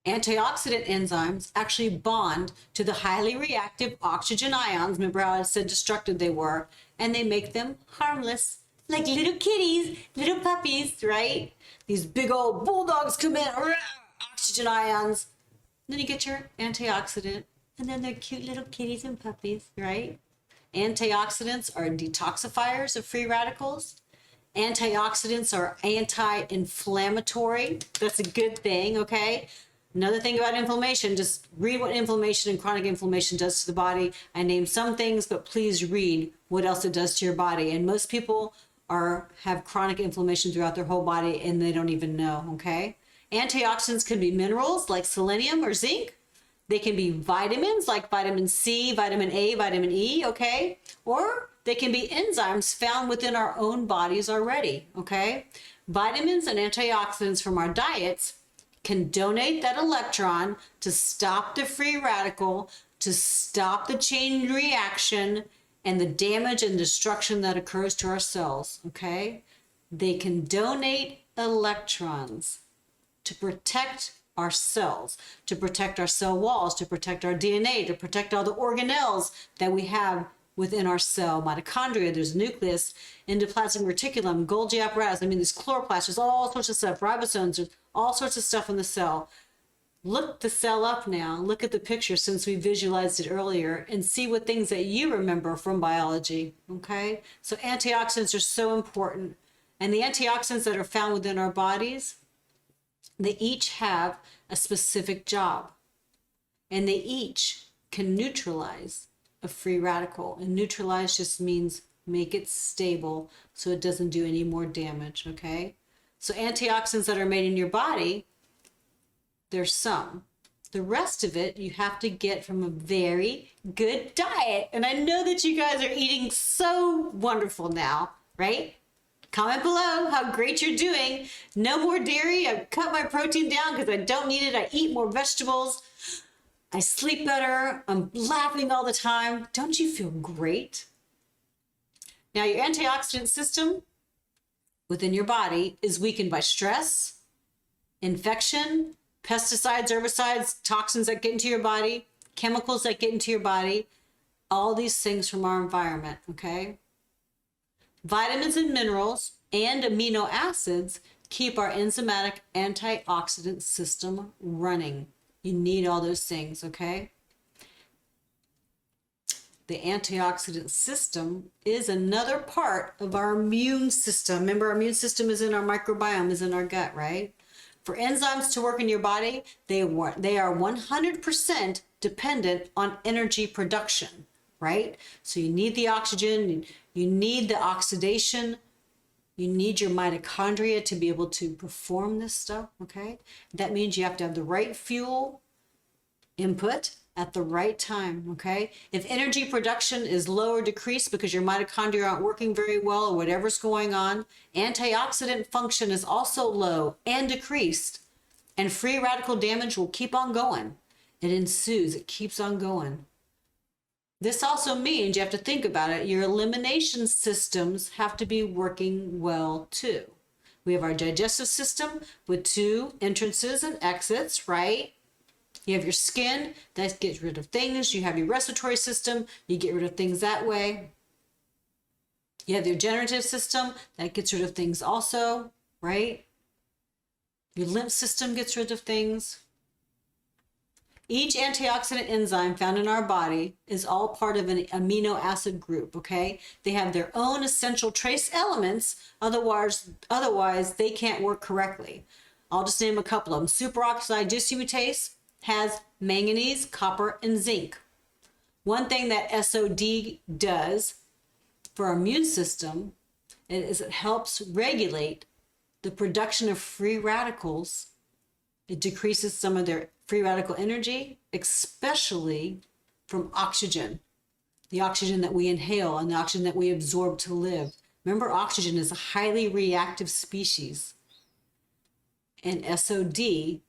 Antioxidant enzymes actually bond to the highly reactive oxygen ions. Remember how I said destructive they were? And they make them harmless, like little kitties, little puppies, right? These big old bulldogs come in, oxygen ions. Then you get your antioxidant, and then they're cute little kitties and puppies, right? Antioxidants are detoxifiers of free radicals. Antioxidants are anti-inflammatory. That's a good thing, okay? Another thing about inflammation, just read what inflammation and chronic inflammation does to the body. I named some things, but please read what else it does to your body. And most people have chronic inflammation throughout their whole body and they don't even know, okay? Antioxidants can be minerals like selenium or zinc. They can be vitamins like vitamin C, vitamin A, vitamin E, okay? Or they can be enzymes found within our own bodies already, okay? Vitamins and antioxidants from our diets can donate that electron to stop the free radical, to stop the chain reaction and the damage and destruction that occurs to our cells, okay? They can donate electrons to protect our cells, to protect our cell walls, to protect our DNA, to protect all the organelles that we have within our cell. Mitochondria, there's nucleus, endoplasmic reticulum, Golgi apparatus, there's chloroplasts, there's all sorts of stuff, ribosomes, there's all sorts of stuff in the cell. Look the cell up now, look at the picture since we visualized it earlier, and see what things that you remember from biology, okay? So antioxidants are so important. And the antioxidants that are found within our bodies, they each have a specific job. And they each can neutralize a free radical. And neutralize just means make it stable so it doesn't do any more damage, okay? So antioxidants that are made in your body, there's some. The rest of it you have to get from a very good diet. And I know that you guys are eating so wonderful now, right? Comment below how great you're doing. No more dairy. I've cut my protein down because I don't need it. I eat more vegetables. I sleep better. I'm laughing all the time. Don't you feel great? Now your antioxidant system within your body is weakened by stress, infection, pesticides, herbicides, toxins that get into your body, chemicals that get into your body, all these things from our environment, okay? Vitamins and minerals and amino acids keep our enzymatic antioxidant system running. You need all those things, okay? The antioxidant system is another part of our immune system. Remember, our immune system is in our microbiome, is in our gut, right? For enzymes to work in your body, they are 100% dependent on energy production, right? So you need the oxygen, you need the oxidation, you need your mitochondria to be able to perform this stuff, okay? That means you have to have the right fuel input at the right time, okay? If energy production is low or decreased because your mitochondria aren't working very well or whatever's going on, antioxidant function is also low and decreased, and free radical damage will keep on going. It ensues, it keeps on going. This also means you have to think about it. Your elimination systems have to be working well too. We have our digestive system with 2 entrances and exits, right? You have your skin that gets rid of things. You have your respiratory system. You get rid of things that way. You have your generative system that gets rid of things also, right? Your lymph system gets rid of things. Each antioxidant enzyme found in our body is all part of an amino acid group, okay? They have their own essential trace elements, otherwise they can't work correctly. I'll just name a couple of them. Superoxide dismutase has manganese, copper, and zinc. One thing that SOD does for our immune system is it helps regulate the production of free radicals. It decreases some of their free radical energy, especially from oxygen, the oxygen that we inhale and the oxygen that we absorb to live. Remember, oxygen is a highly reactive species, and SOD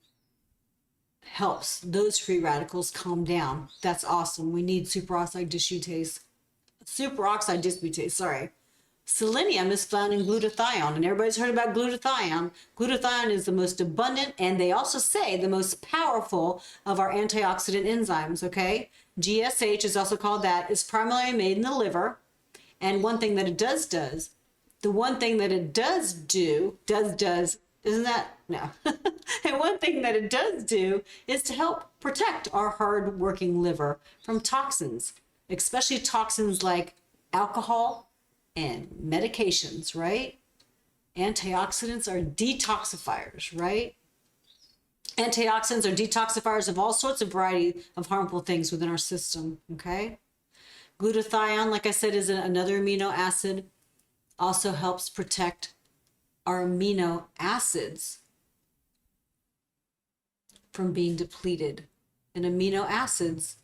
helps those free radicals calm down. That's awesome. We need superoxide dismutase, sorry. Selenium is found in glutathione, and everybody's heard about glutathione. Glutathione is the most abundant, and they also say the most powerful of our antioxidant enzymes, okay? GSH is also called that. It's primarily made in the liver, and one thing that it does, isn't that? No. And one thing that it does do is to help protect our hard-working liver from toxins, especially toxins like alcohol and medications, right? Antioxidants are detoxifiers, right? Antioxidants are detoxifiers of all sorts of variety of harmful things within our system, okay? Glutathione, like I said, is another amino acid, also helps protect our amino acids from being depleted. And amino acids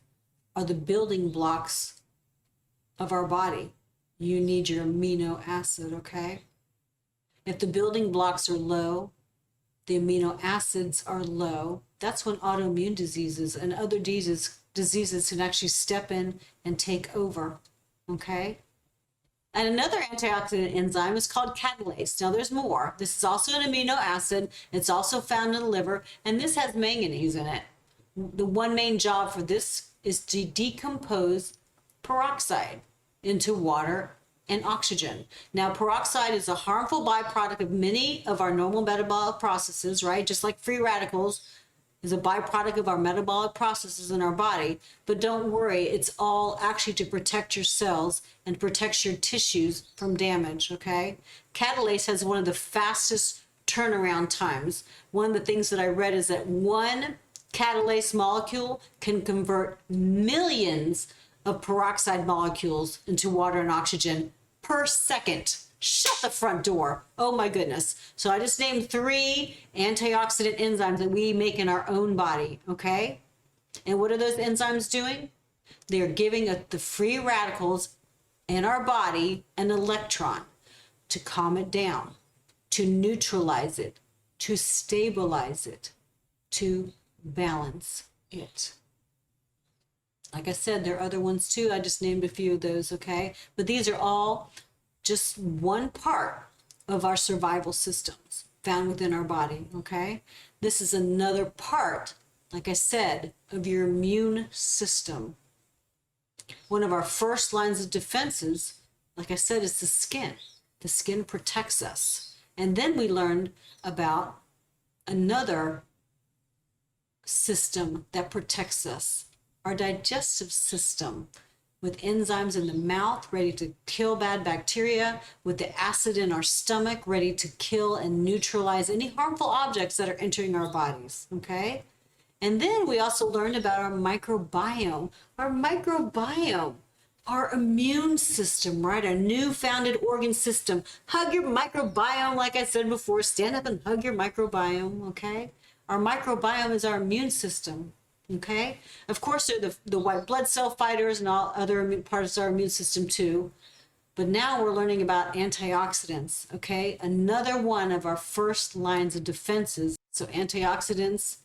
are the building blocks of our body. You need your amino acid, okay? If the building blocks are low, the amino acids are low, that's when autoimmune diseases and other diseases can actually step in and take over, okay? And another antioxidant enzyme is called catalase. Now there's more. This is also an amino acid. It's also found in the liver, and this has manganese in it. The one main job for this is to decompose peroxide into water and oxygen. Now, peroxide is a harmful byproduct of many of our normal metabolic processes, right? Just like free radicals is a byproduct of our metabolic processes in our body. But don't worry, it's all actually to protect your cells and protect your tissues from damage, okay? Catalase has one of the fastest turnaround times. One of the things that I read is that one catalase molecule can convert millions of peroxide molecules into water and oxygen per second. Shut the front door. Oh my goodness. So I just named 3 antioxidant enzymes that we make in our own body, okay? And what are those enzymes doing? They're giving the free radicals in our body an electron to calm it down, to neutralize it, to stabilize it, to balance it. Like I said, there are other ones too. I just named a few of those, okay? But these are all just one part of our survival systems found within our body, okay? This is another part, like I said, of your immune system. One of our first lines of defenses, like I said, is the skin. The skin protects us. And then we learned about another system that protects us, our digestive system, with enzymes in the mouth ready to kill bad bacteria, with the acid in our stomach ready to kill and neutralize any harmful objects that are entering our bodies, okay? And then we also learned about our microbiome. Our microbiome, our immune system, right? Our new founded organ system. Hug your microbiome, like I said before. Stand up and hug your microbiome, okay? Our microbiome is our immune system. Okay, of course, they're the white blood cell fighters and all other parts of our immune system too. But now we're learning about antioxidants, okay? Another one of our first lines of defenses. So antioxidants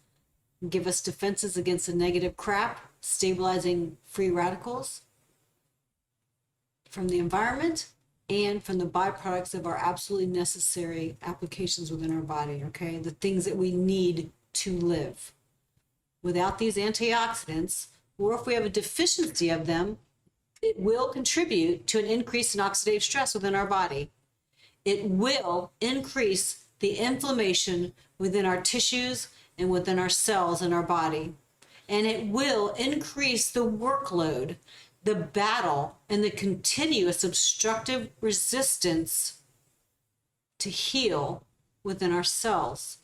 give us defenses against the negative crap, stabilizing free radicals from the environment and from the byproducts of our absolutely necessary applications within our body, okay? The things that we need to live. Without these antioxidants, or if we have a deficiency of them, it will contribute to an increase in oxidative stress within our body. It will increase the inflammation within our tissues and within our cells in our body. And it will increase the workload, the battle, and the continuous obstructive resistance to heal within our cells,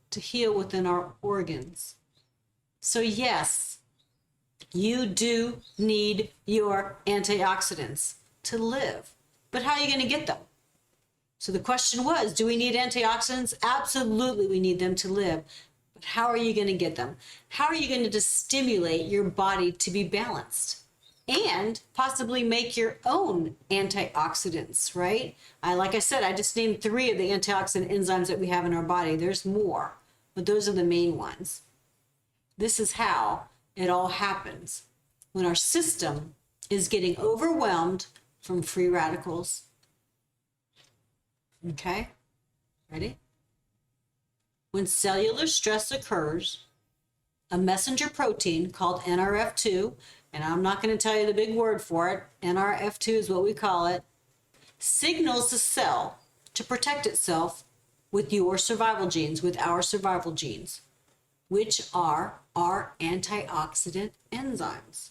to heal within our organs. So yes, you do need your antioxidants to live. But how are you going to get them? So the question was, do we need antioxidants? Absolutely, we need them to live. But how are you going to get them? How are you going to stimulate your body to be balanced? And possibly make your own antioxidants, right? Like I said, I just named 3 of the antioxidant enzymes that we have in our body. There's more, but those are the main ones. This is how it all happens. When our system is getting overwhelmed from free radicals. Okay, ready? When cellular stress occurs, a messenger protein called NRF2, and I'm not going to tell you the big word for it, NRF2 is what we call it, signals the cell to protect itself with your survival genes, with our survival genes, which are our antioxidant enzymes.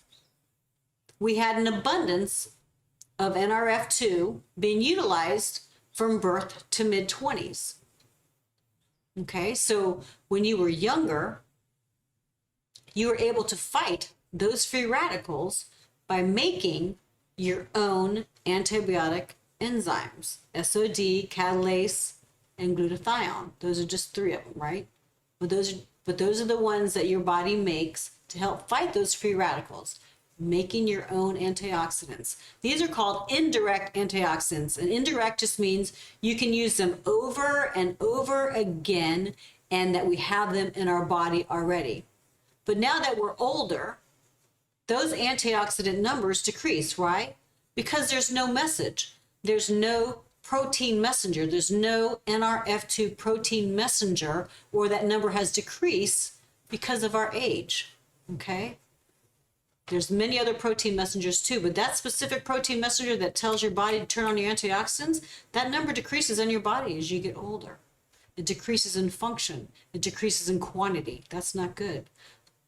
We had an abundance of NRF2 being utilized from birth to mid-20s. Okay, so when you were younger, you were able to fight those free radicals by making your own antibiotic enzymes, SOD, catalase, and glutathione. Those are just 3 of them, right? But those are the ones that your body makes to help fight those free radicals, making your own antioxidants. These are called indirect antioxidants, and indirect just means you can use them over and over again, and that we have them in our body already. But now that we're older, those antioxidant numbers decrease, right? Because there's no message. There's no protein messenger. There's no NRF2 protein messenger, or that number has decreased because of our age, okay? There's many other protein messengers too, but that specific protein messenger that tells your body to turn on your antioxidants, that number decreases in your body as you get older. It decreases in function. It decreases in quantity. That's not good.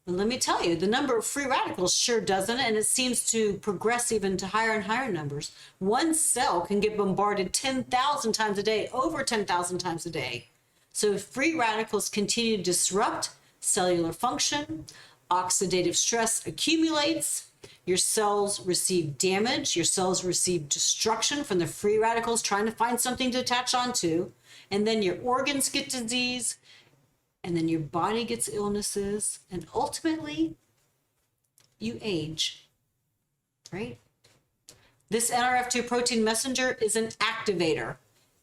But let me tell you, the number of free radicals sure doesn't, and it seems to progress even to higher and higher numbers. One cell can get bombarded 10,000 times a day, over 10,000 times a day. So if free radicals continue to disrupt cellular function, oxidative stress accumulates, your cells receive damage, your cells receive destruction from the free radicals trying to find something to attach onto, and then your organs get disease, and then your body gets illnesses, and ultimately you age, right? This NRF2 protein messenger is an activator.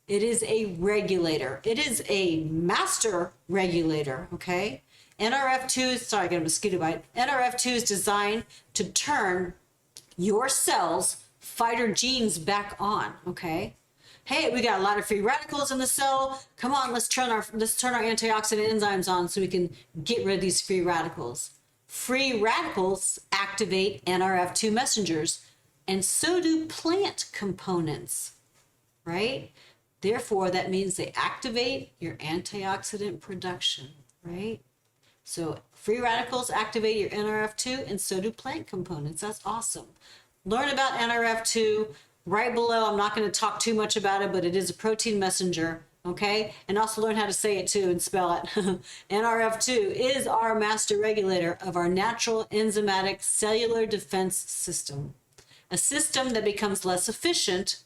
It is a regulator. It is a master regulator, okay? NRF2 is, sorry, I got a mosquito bite. NRF2 is designed to turn your cells' fighter genes back on, okay? Hey, we got a lot of free radicals in the cell. Come on, let's turn our antioxidant enzymes on so we can get rid of these free radicals. Free radicals activate NRF2 messengers, and so do plant components, right? Therefore, that means they activate your antioxidant production, right? So free radicals activate your NRF2, and so do plant components. That's awesome. Learn about NRF2 right below. I'm not going to talk too much about it, but it is a protein messenger, okay? And also learn how to say it too and spell it. NRF2 is our master regulator of our natural enzymatic cellular defense system, a system that becomes less efficient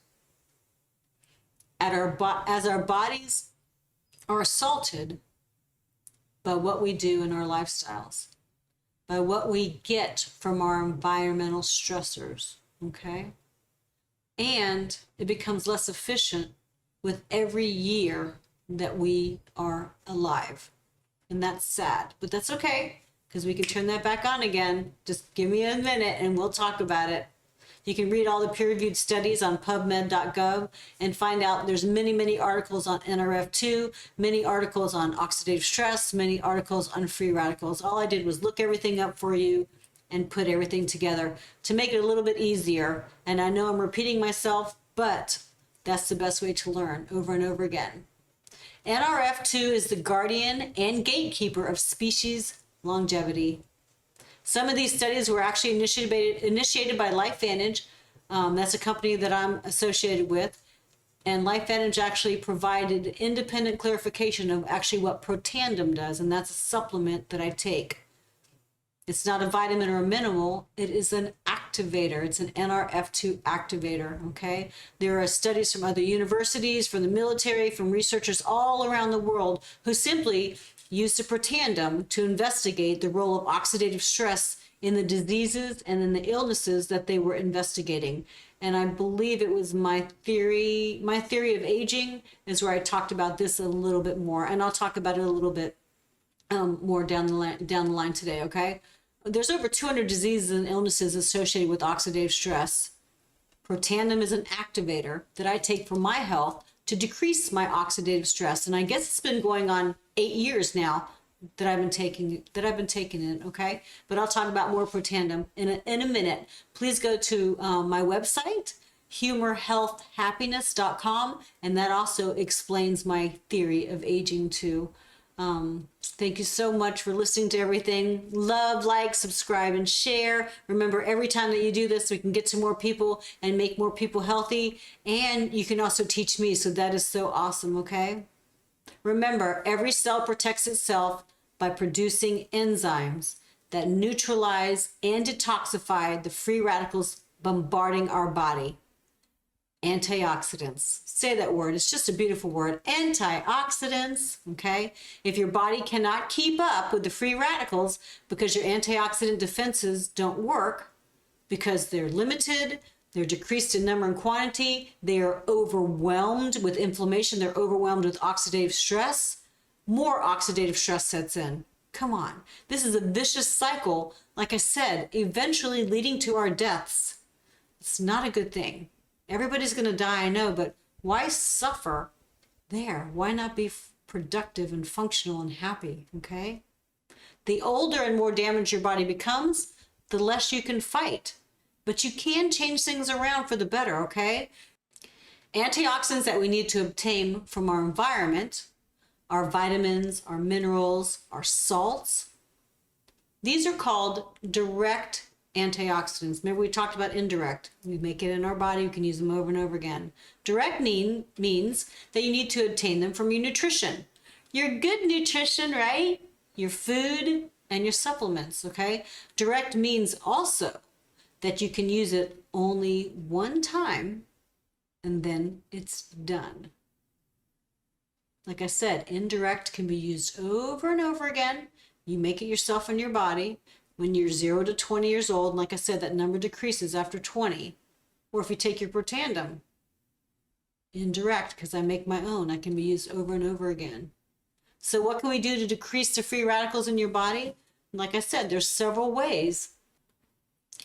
as our bodies are assaulted by what we do in our lifestyles, by what we get from our environmental stressors, okay? And it becomes less efficient with every year that we are alive. And that's sad, but that's okay, because we can turn that back on again. Just give me a minute and we'll talk about it. You can read all the peer-reviewed studies on pubmed.gov and find out there's many, many articles on NRF2, many articles on oxidative stress, many articles on free radicals. All I did was look everything up for you and put everything together to make it a little bit easier. And I know I'm repeating myself, but that's the best way to learn over and over again. NRF2 is the guardian and gatekeeper of species longevity. Some of these studies were actually initiated by LifeVantage. That's a company that I'm associated with. And LifeVantage actually provided independent clarification of actually what Protandim does, and that's a supplement that I take. It's not a vitamin or a mineral. It is an activator. It's an NRF2 activator, okay? There are studies from other universities, from the military, from researchers all around the world who simply used the Protandim to investigate the role of oxidative stress in the diseases and in the illnesses that they were investigating. And I believe it was my theory of aging is where I talked about this a little bit more, and I'll talk about it a little bit more down the line today, okay? There's over 200 diseases and illnesses associated with oxidative stress. Protandim is an activator that I take for my health to decrease my oxidative stress. And I guess it's been going on 8 years now that I've been taking it, okay? But I'll talk about more Protandim in a minute. Please go to my website, humorhealthhappiness.com, and that also explains my theory of aging too. Thank you so much for listening to everything. Love, like, subscribe, and share. Remember, every time that you do this, we can get to more people and make more people healthy. And you can also teach me, so that is so awesome, okay? Remember, every cell protects itself by producing enzymes that neutralize and detoxify the free radicals bombarding our body. Antioxidants. Say that word. It's just a beautiful word. Antioxidants. Okay. If your body cannot keep up with the free radicals because your antioxidant defenses don't work, because they're limited, they're decreased in number and quantity, they are overwhelmed with inflammation, they're overwhelmed with oxidative stress, more oxidative stress sets in. Come on. This is a vicious cycle, like I said, eventually leading to our deaths. It's not a good thing. Everybody's going to die, I know, but why suffer there? Why not be productive and functional and happy, okay? The older and more damaged your body becomes, the less you can fight. But you can change things around for the better, okay? Antioxidants that we need to obtain from our environment, our vitamins, our minerals, our salts, these are called direct antioxidants. Remember we talked about indirect. We make it in our body. We can use them over and over again. Direct means that you need to obtain them from your nutrition. Your good nutrition, right? Your food and your supplements, okay? Direct means also that you can use it only one time and then it's done. Like I said, indirect can be used over and over again. You make it yourself in your body. When you're 0 to 20 years old, and like I said, that number decreases after 20. Or if you take your Protandim, indirect, because I make my own, I can be used over and over again. So what can we do to decrease the free radicals in your body? Like I said, there's several ways.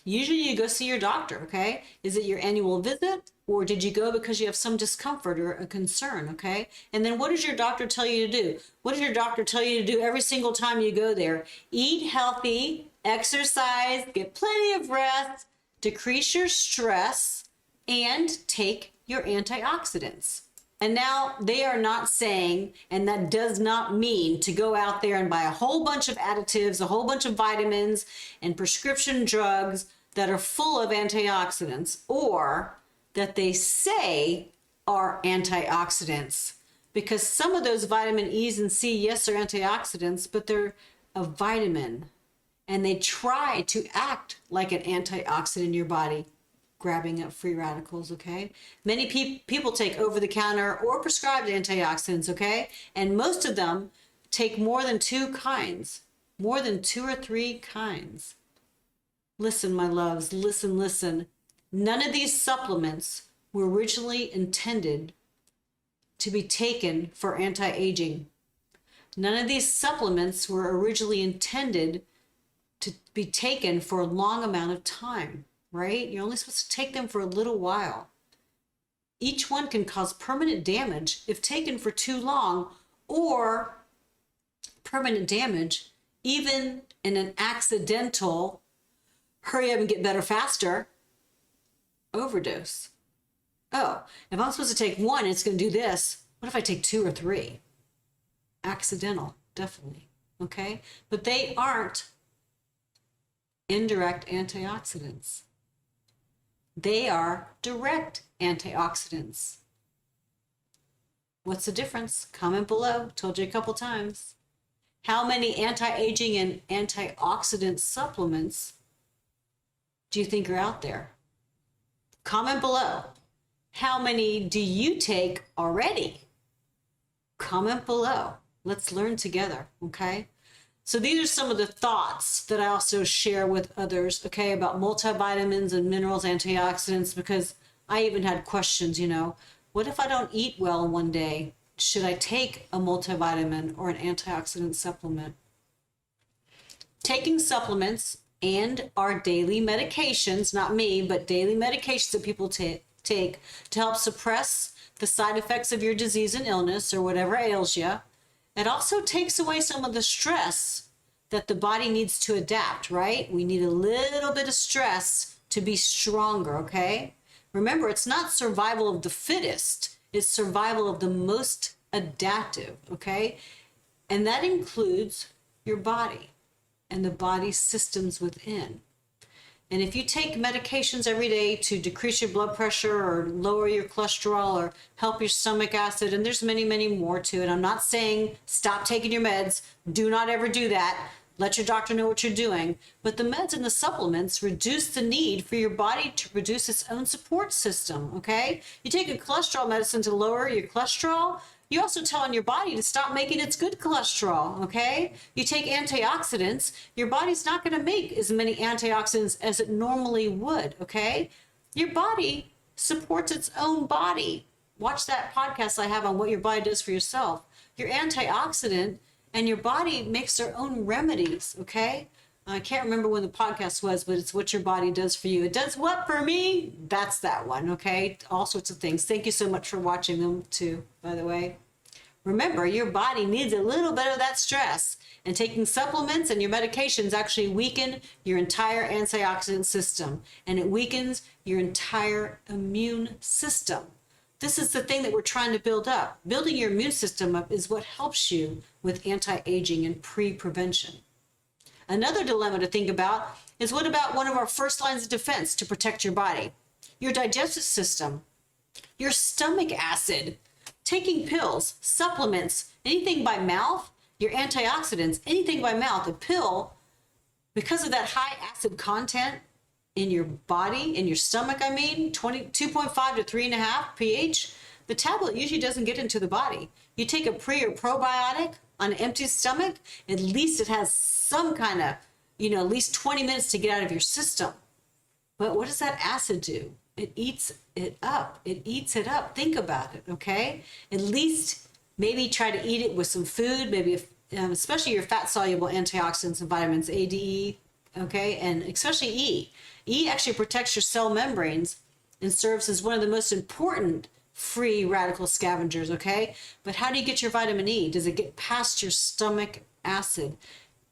Usually you go see your doctor, okay? Is it your annual visit? Or did you go because you have some discomfort or a concern, okay? And then what does your doctor tell you to do? What does your doctor tell you to do every single time you go there? Eat healthy, exercise, get plenty of rest, decrease your stress, and take your antioxidants. And now they are not saying, and that does not mean to go out there and buy a whole bunch of additives, a whole bunch of vitamins and prescription drugs that are full of antioxidants, or that they say are antioxidants. Because some of those vitamin E's and C, yes, are antioxidants, but they're a vitamin. And they try to act like an antioxidant in your body, grabbing up free radicals, okay? Many people take over-the-counter or prescribed antioxidants, okay? And most of them take more than 2 kinds, more than 2 or 3 kinds. Listen, my loves, listen. None of these supplements were originally intended to be taken for anti-aging. None of these supplements were originally intended to be taken for a long amount of time, right? You're only supposed to take them for a little while. Each one can cause permanent damage if taken for too long, or permanent damage even in an accidental hurry up and get better faster overdose. Oh, if I'm supposed to take one, it's going to do this. What if I take 2 or 3? Accidental, definitely. Okay? But they aren't indirect antioxidants. They are direct antioxidants. What's the difference? Comment below. Told you a couple times. How many anti-aging and antioxidant supplements do you think are out there? Comment below. How many do you take already? Comment below. Let's learn together, okay? So these are some of the thoughts that I also share with others, okay, about multivitamins and minerals, antioxidants, because I even had questions, what if I don't eat well one day? Should I take a multivitamin or an antioxidant supplement? Taking supplements and our daily medications, not me, but daily medications that people take to help suppress the side effects of your disease and illness or whatever ails you. It also takes away some of the stress that the body needs to adapt, right? We need a little bit of stress to be stronger, okay? Remember, it's not survival of the fittest, it's survival of the most adaptive, okay? And that includes your body and the body's systems within. And if you take medications every day to decrease your blood pressure or lower your cholesterol or help your stomach acid, and there's many, many more to it. I'm not saying stop taking your meds. Do not ever do that. Let your doctor know what you're doing. But the meds and the supplements reduce the need for your body to produce its own support system, okay? You take a cholesterol medicine to lower your cholesterol. You also telling your body to stop making its good cholesterol, okay? You take antioxidants, your body's not going to make as many antioxidants as it normally would, okay? Your body supports its own body. Watch that podcast I have on what your body does for yourself. Your antioxidant and your body makes their own remedies, okay? I can't remember when the podcast was, but it's what your body does for you. It does what for me? That's that one, okay? All sorts of things. Thank you so much for watching them too, by the way. Remember, your body needs a little bit of that stress, and taking supplements and your medications actually weaken your entire antioxidant system, and it weakens your entire immune system. This is the thing that we're trying to build up. Building your immune system up is what helps you with anti-aging and pre-prevention. Another dilemma to think about is, what about one of our first lines of defense to protect your body? Your digestive system, your stomach acid. Taking pills, supplements, anything by mouth, your antioxidants, anything by mouth, a pill, because of that high acid content in your body, in your stomach, 2.5 to 3.5 pH, the tablet usually doesn't get into the body. You take a pre or probiotic on an empty stomach, at least it has some kind of, at least 20 minutes to get out of your system. But what does that acid do? It eats it up. It eats it up. Think about it, okay? At least maybe try to eat it with some food, maybe especially your fat-soluble antioxidants and vitamins A, D, E, okay? And especially E. E actually protects your cell membranes and serves as one of the most important free radical scavengers, okay? But how do you get your vitamin E? Does it get past your stomach acid?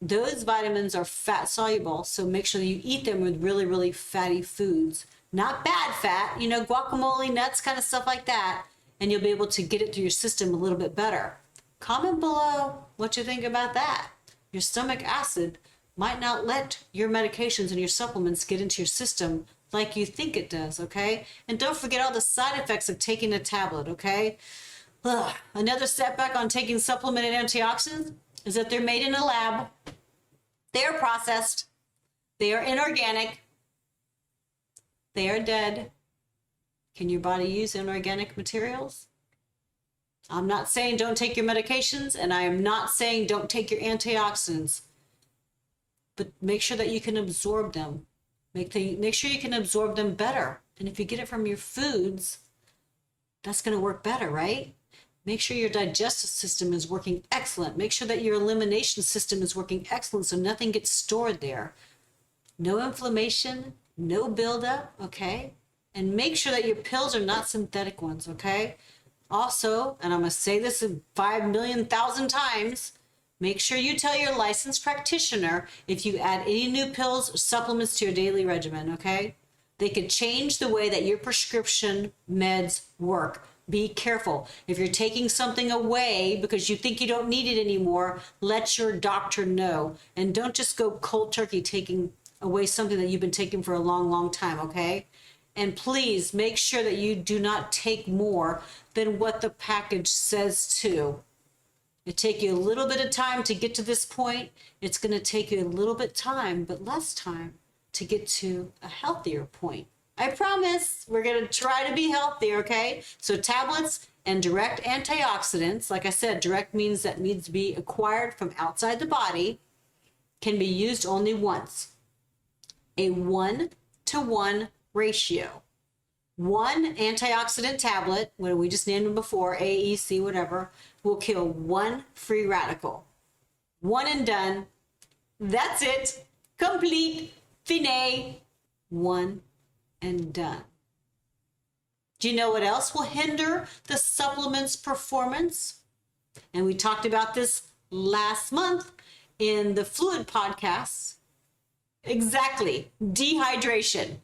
Those vitamins are fat-soluble, so make sure that you eat them with really, really fatty foods. Not bad fat, guacamole, nuts, kind of stuff like that, and you'll be able to get it through your system a little bit better. Comment below what you think about that. Your stomach acid might not let your medications and your supplements get into your system like you think it does, okay? And don't forget all the side effects of taking a tablet, okay? Another setback on taking supplemented antioxidants is that they're made in a lab. They are processed. They are inorganic. They are dead. Can your body use inorganic materials? I'm not saying don't take your medications, and I am not saying don't take your antioxidants, but make sure that you can absorb them. Make sure you can absorb them better. And if you get it from your foods, that's going to work better, right? Make sure your digestive system is working excellent. Make sure that your elimination system is working excellent so nothing gets stored there. No inflammation, no buildup, okay? And make sure that your pills are not synthetic ones, okay? Also, and I'm going to say this 5 million thousand times, make sure you tell your licensed practitioner if you add any new pills or supplements to your daily regimen, okay? They could change the way that your prescription meds work. Be careful. If you're taking something away because you think you don't need it anymore, let your doctor know. And don't just go cold turkey taking away something that you've been taking for a long, long time, okay? And please make sure that you do not take more than what the package says to. It take you a little bit of time to get to this point. It's going to take you a little bit time, but less time to get to a healthier point. I promise we're going to try to be healthier, okay? So tablets and direct antioxidants, like I said, direct means that needs to be acquired from outside the body, can be used only once. A 1-to-1 ratio. One antioxidant tablet, what we just named them before, A, E, C, whatever, will kill one free radical. One and done. That's it. Complete. Fine. One and done. Do you know what else will hinder the supplement's performance? And we talked about this last month in the fluid podcast. Exactly. Dehydration.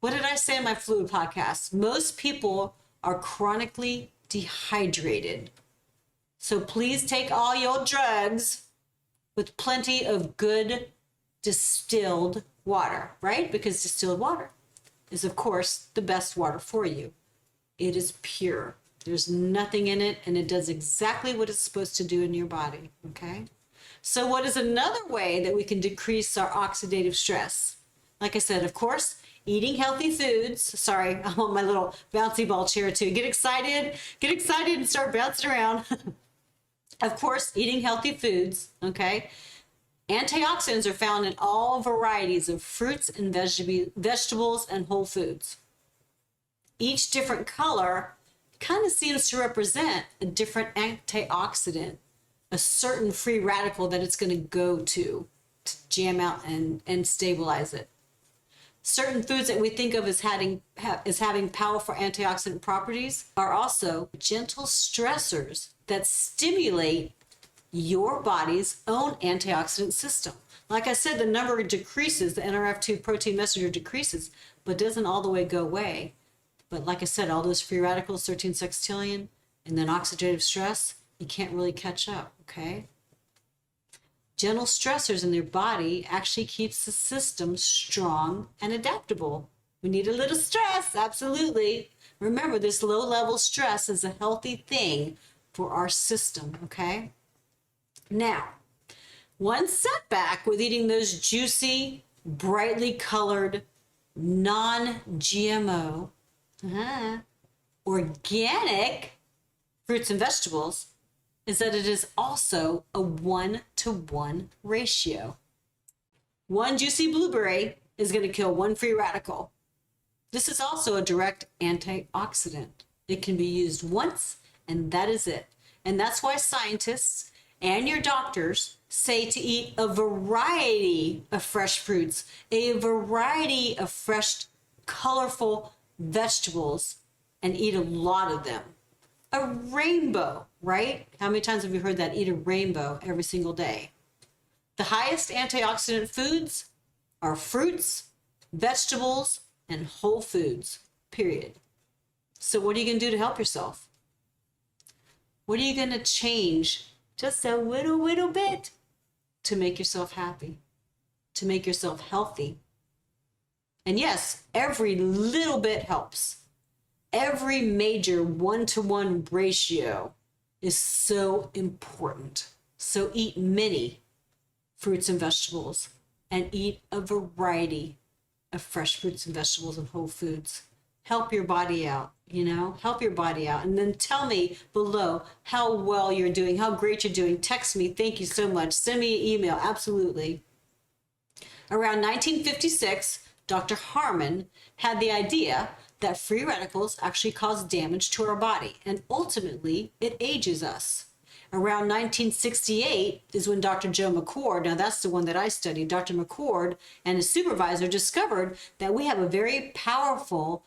What did I say in my fluid podcast? Most people are chronically dehydrated. So please take all your drugs with plenty of good distilled water, right? Because distilled water is, of course, the best water for you. It is pure. There's nothing in it, and it does exactly what it's supposed to do in your body, okay? So what is another way that we can decrease our oxidative stress? Like I said, of course, eating healthy foods. Sorry, I'm on my little bouncy ball chair too. Get excited and start bouncing around. Of course, eating healthy foods, okay? Antioxidants are found in all varieties of fruits and vegetables and whole foods. Each different color kind of seems to represent a different antioxidant, a certain free radical that it's going to go to jam out and stabilize it. Certain foods that we think of as having powerful antioxidant properties are also gentle stressors that stimulate your body's own antioxidant system. Like I said, the number decreases, the NRF2 protein messenger decreases, but doesn't all the way go away. But like I said, all those free radicals, 13 sextillion, and then oxidative stress, you can't really catch up, okay? Gentle stressors in their body actually keeps the system strong and adaptable. We need a little stress, absolutely. Remember, this low-level stress is a healthy thing for our system, okay? Now, one setback with eating those juicy, brightly colored, non-GMO, organic fruits and vegetables is that it is also a 1-to-1 ratio. One juicy blueberry is going to kill one free radical. This is also a direct antioxidant. It can be used once, and that is it. And that's why scientists and your doctors say to eat a variety of fresh fruits, a variety of fresh, colorful vegetables, and eat a lot of them. A rainbow, right? How many times have you heard that? Eat a rainbow every single day. The highest antioxidant foods are fruits, vegetables, and whole foods, period. So what are you going to do to help yourself? What are you going to change just a little bit to make yourself happy, to make yourself healthy? And yes, every little bit helps. Every major 1-to-1 ratio is so important. So eat many fruits and vegetables and eat a variety of fresh fruits and vegetables and whole foods. Help your body out, help your body out. And then tell me below how well you're doing, how great you're doing. Text me. Thank you so much. Send me an email. Absolutely. Around 1956, Dr. Harmon had the idea that free radicals actually cause damage to our body, and ultimately it ages us. Around 1968 is when Dr. Joe McCord, now that's the one that I studied, Dr. McCord and his supervisor discovered that we have a very powerful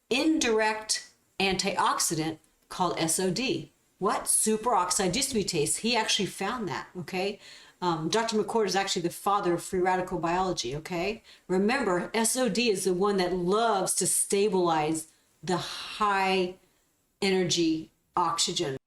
indirect antioxidant called SOD. What? Superoxide dismutase. He actually found that, okay? Dr. McCord is actually the father of free radical biology, okay? Remember, SOD is the one that loves to stabilize the high energy oxygen.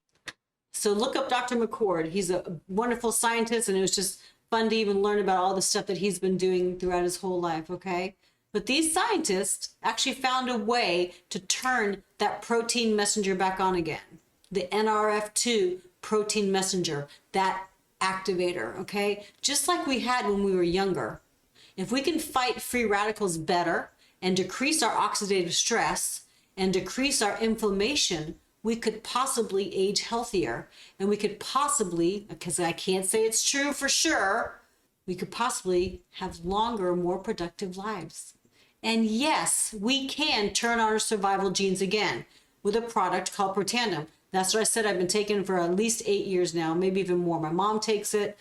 So look up Dr. McCord. He's a wonderful scientist, and it was just fun to even learn about all the stuff that he's been doing throughout his whole life, okay? But these scientists actually found a way to turn that protein messenger back on again. The NRF2 protein messenger, that activator, okay? Just like we had when we were younger. If we can fight free radicals better and decrease our oxidative stress and decrease our inflammation, we could possibly age healthier. And we could possibly, because I can't say it's true for sure, we could possibly have longer, more productive lives. And yes, we can turn on our survival genes again with a product called Protandim. That's what I said. I've been taking it for at least 8 years now, maybe even more. My mom takes it.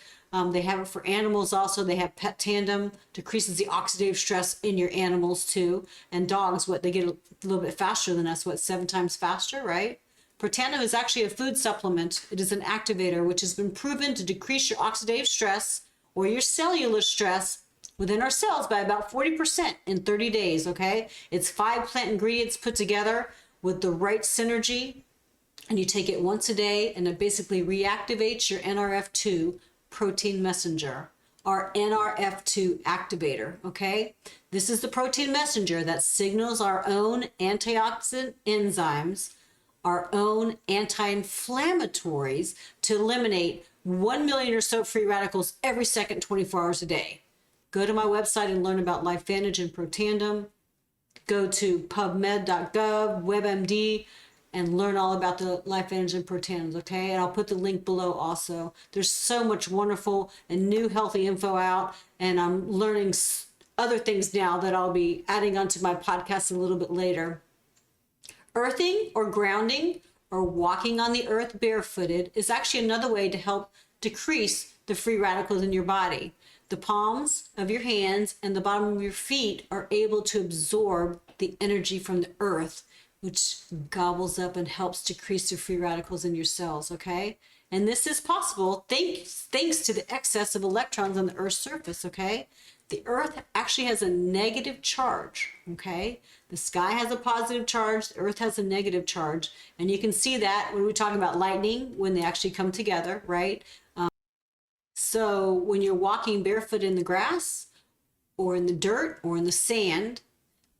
They have it for animals also. They have Pet Tandem, decreases the oxidative stress in your animals too. And dogs, they get a little bit faster than us, 7 times faster, right? Protandim is actually a food supplement. It is an activator, which has been proven to decrease your oxidative stress or your cellular stress within our cells by about 40% in 30 days, okay? It's 5 plant ingredients put together with the right synergy, and you take it once a day, and it basically reactivates your NRF2 protein messenger, our NRF2 activator, okay? This is the protein messenger that signals our own antioxidant enzymes, our own anti-inflammatories to eliminate 1 million or so free radicals every second, 24 hours a day. Go to my website and learn about LifeVantage and Protandim. Go to pubmed.gov, WebMD, and learn all about the LifeVantage and Protandims, okay? And I'll put the link below also. There's so much wonderful and new healthy info out, and I'm learning other things now that I'll be adding onto my podcast a little bit later. Earthing or grounding or walking on the earth barefooted is actually another way to help decrease the free radicals in your body. The palms of your hands and the bottom of your feet are able to absorb the energy from the earth, which gobbles up and helps decrease the free radicals in your cells, okay? And this is possible thanks to the excess of electrons on the Earth's surface, okay? The Earth actually has a negative charge, okay? The sky has a positive charge, the Earth has a negative charge, and you can see that when we're talking about lightning, when they actually come together, right? So when you're walking barefoot in the grass, or in the dirt, or in the sand,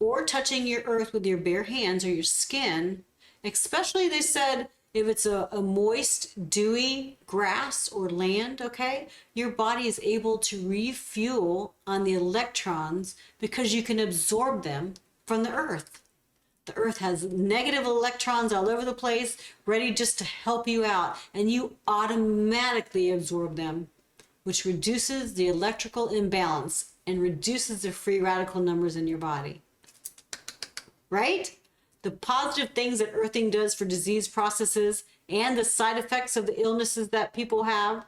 or touching your earth with your bare hands or your skin, especially they said if it's a moist, dewy grass or land, okay, your body is able to refuel on the electrons because you can absorb them from the earth. The earth has negative electrons all over the place, ready just to help you out, and you automatically absorb them, which reduces the electrical imbalance and reduces the free radical numbers in your body. Right? The positive things that earthing does for disease processes and the side effects of the illnesses that people have,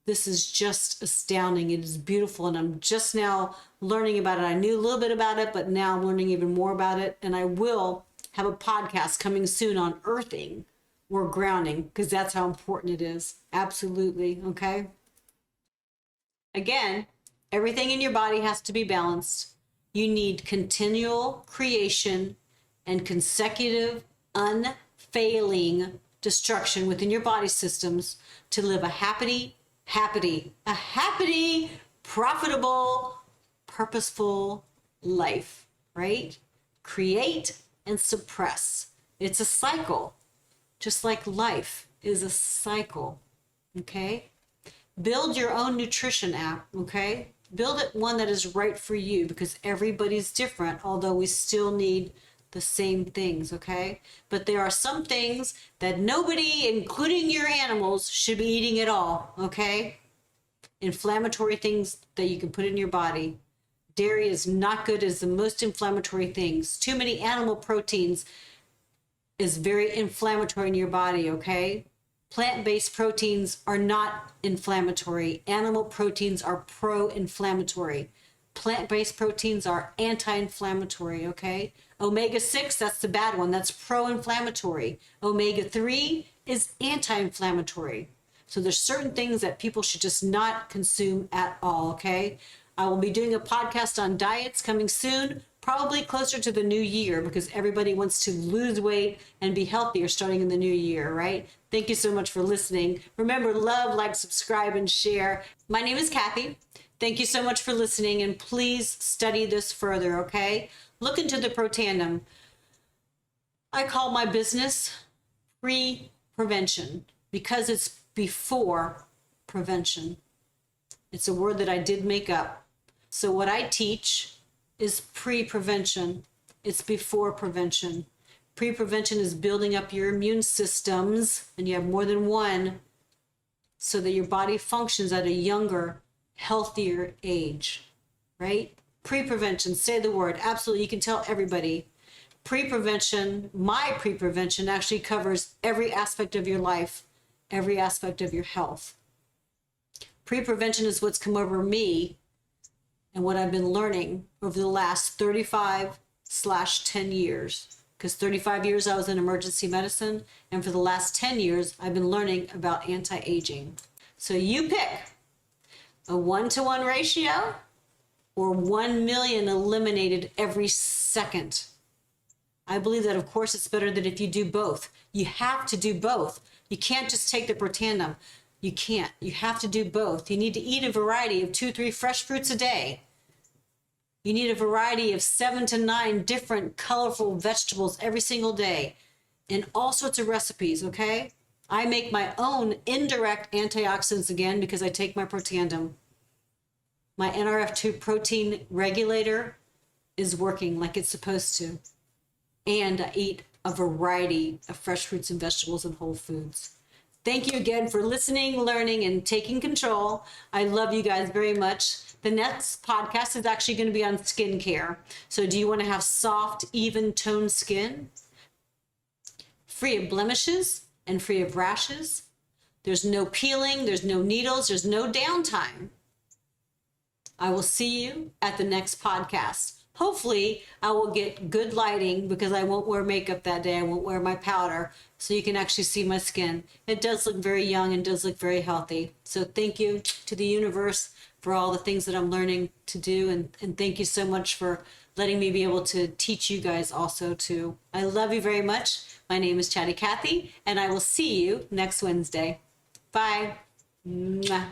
this is just astounding. It is beautiful, and I'm just now learning about it. I knew a little bit about it, but now I'm learning even more about it, and I will have a podcast coming soon on earthing or grounding, because that's how important it is. Absolutely, okay? Again, everything in your body has to be balanced. You need continual creation and consecutive, unfailing destruction within your body systems to live a happy, profitable, purposeful life, right? Create and suppress. It's a cycle, just like life is a cycle, okay? Build your own nutrition app, okay? Build it one that is right for you, because everybody's different, although we still need the same things, okay? But there are some things that nobody, including your animals, should be eating at all, okay? Inflammatory things that you can put in your body. Dairy is not good as the most inflammatory things. Too many animal proteins is very inflammatory in your body, okay? Plant-based proteins are not inflammatory. Animal proteins are pro-inflammatory. Plant-based proteins are anti-inflammatory, okay? Omega-6, that's the bad one. That's pro-inflammatory. Omega-3 is anti-inflammatory. So there's certain things that people should just not consume at all, okay? I will be doing a podcast on diets coming soon, probably closer to the new year, because everybody wants to lose weight and be healthier starting in the new year, right? Thank you so much for listening. Remember, love, like, subscribe, and share. My name is Kathy. Thank you so much for listening, and please study this further, okay? Look into the Protandim. I call my business pre-prevention because it's before prevention. It's a word that I did make up. So what I teach is pre-prevention. It's before prevention. Pre-prevention is building up your immune systems, and you have more than one, so that your body functions at a younger, healthier age, right? Pre-prevention, say the word. Absolutely, you can tell everybody. Pre-prevention, my pre-prevention actually covers every aspect of your life, every aspect of your health. Pre-prevention is what's come over me and what I've been learning over the last 35/10 years. Because 35 years I was in emergency medicine, and for the last 10 years, I've been learning about anti-aging. So you pick a 1-to-1 ratio or 1 million eliminated every second. I believe that, of course, it's better that if you do both. You have to do both. You can't just take the Protandim. You can't. You have to do both. You need to eat a variety of 2-3 fresh fruits a day. You need a variety of 7 to 9 different colorful vegetables every single day, and all sorts of recipes, okay? I make my own indirect antioxidants again because I take my Protandim. My NRF2 protein regulator is working like it's supposed to. And I eat a variety of fresh fruits and vegetables and whole foods. Thank you again for listening, learning, and taking control. I love you guys very much. The next podcast is actually going to be on skincare. So do you want to have soft, even toned skin? Free of blemishes and free of rashes. There's no peeling, there's no needles, there's no downtime. I will see you at the next podcast. Hopefully, I will get good lighting because I won't wear makeup that day. I won't wear my powder, so you can actually see my skin. It does look very young and does look very healthy. So thank you to the universe for all the things that I'm learning to do. And thank you so much for letting me be able to teach you guys also too. I love you very much. My name is Chatty Cathy, and I will see you next Wednesday. Bye. Mwah.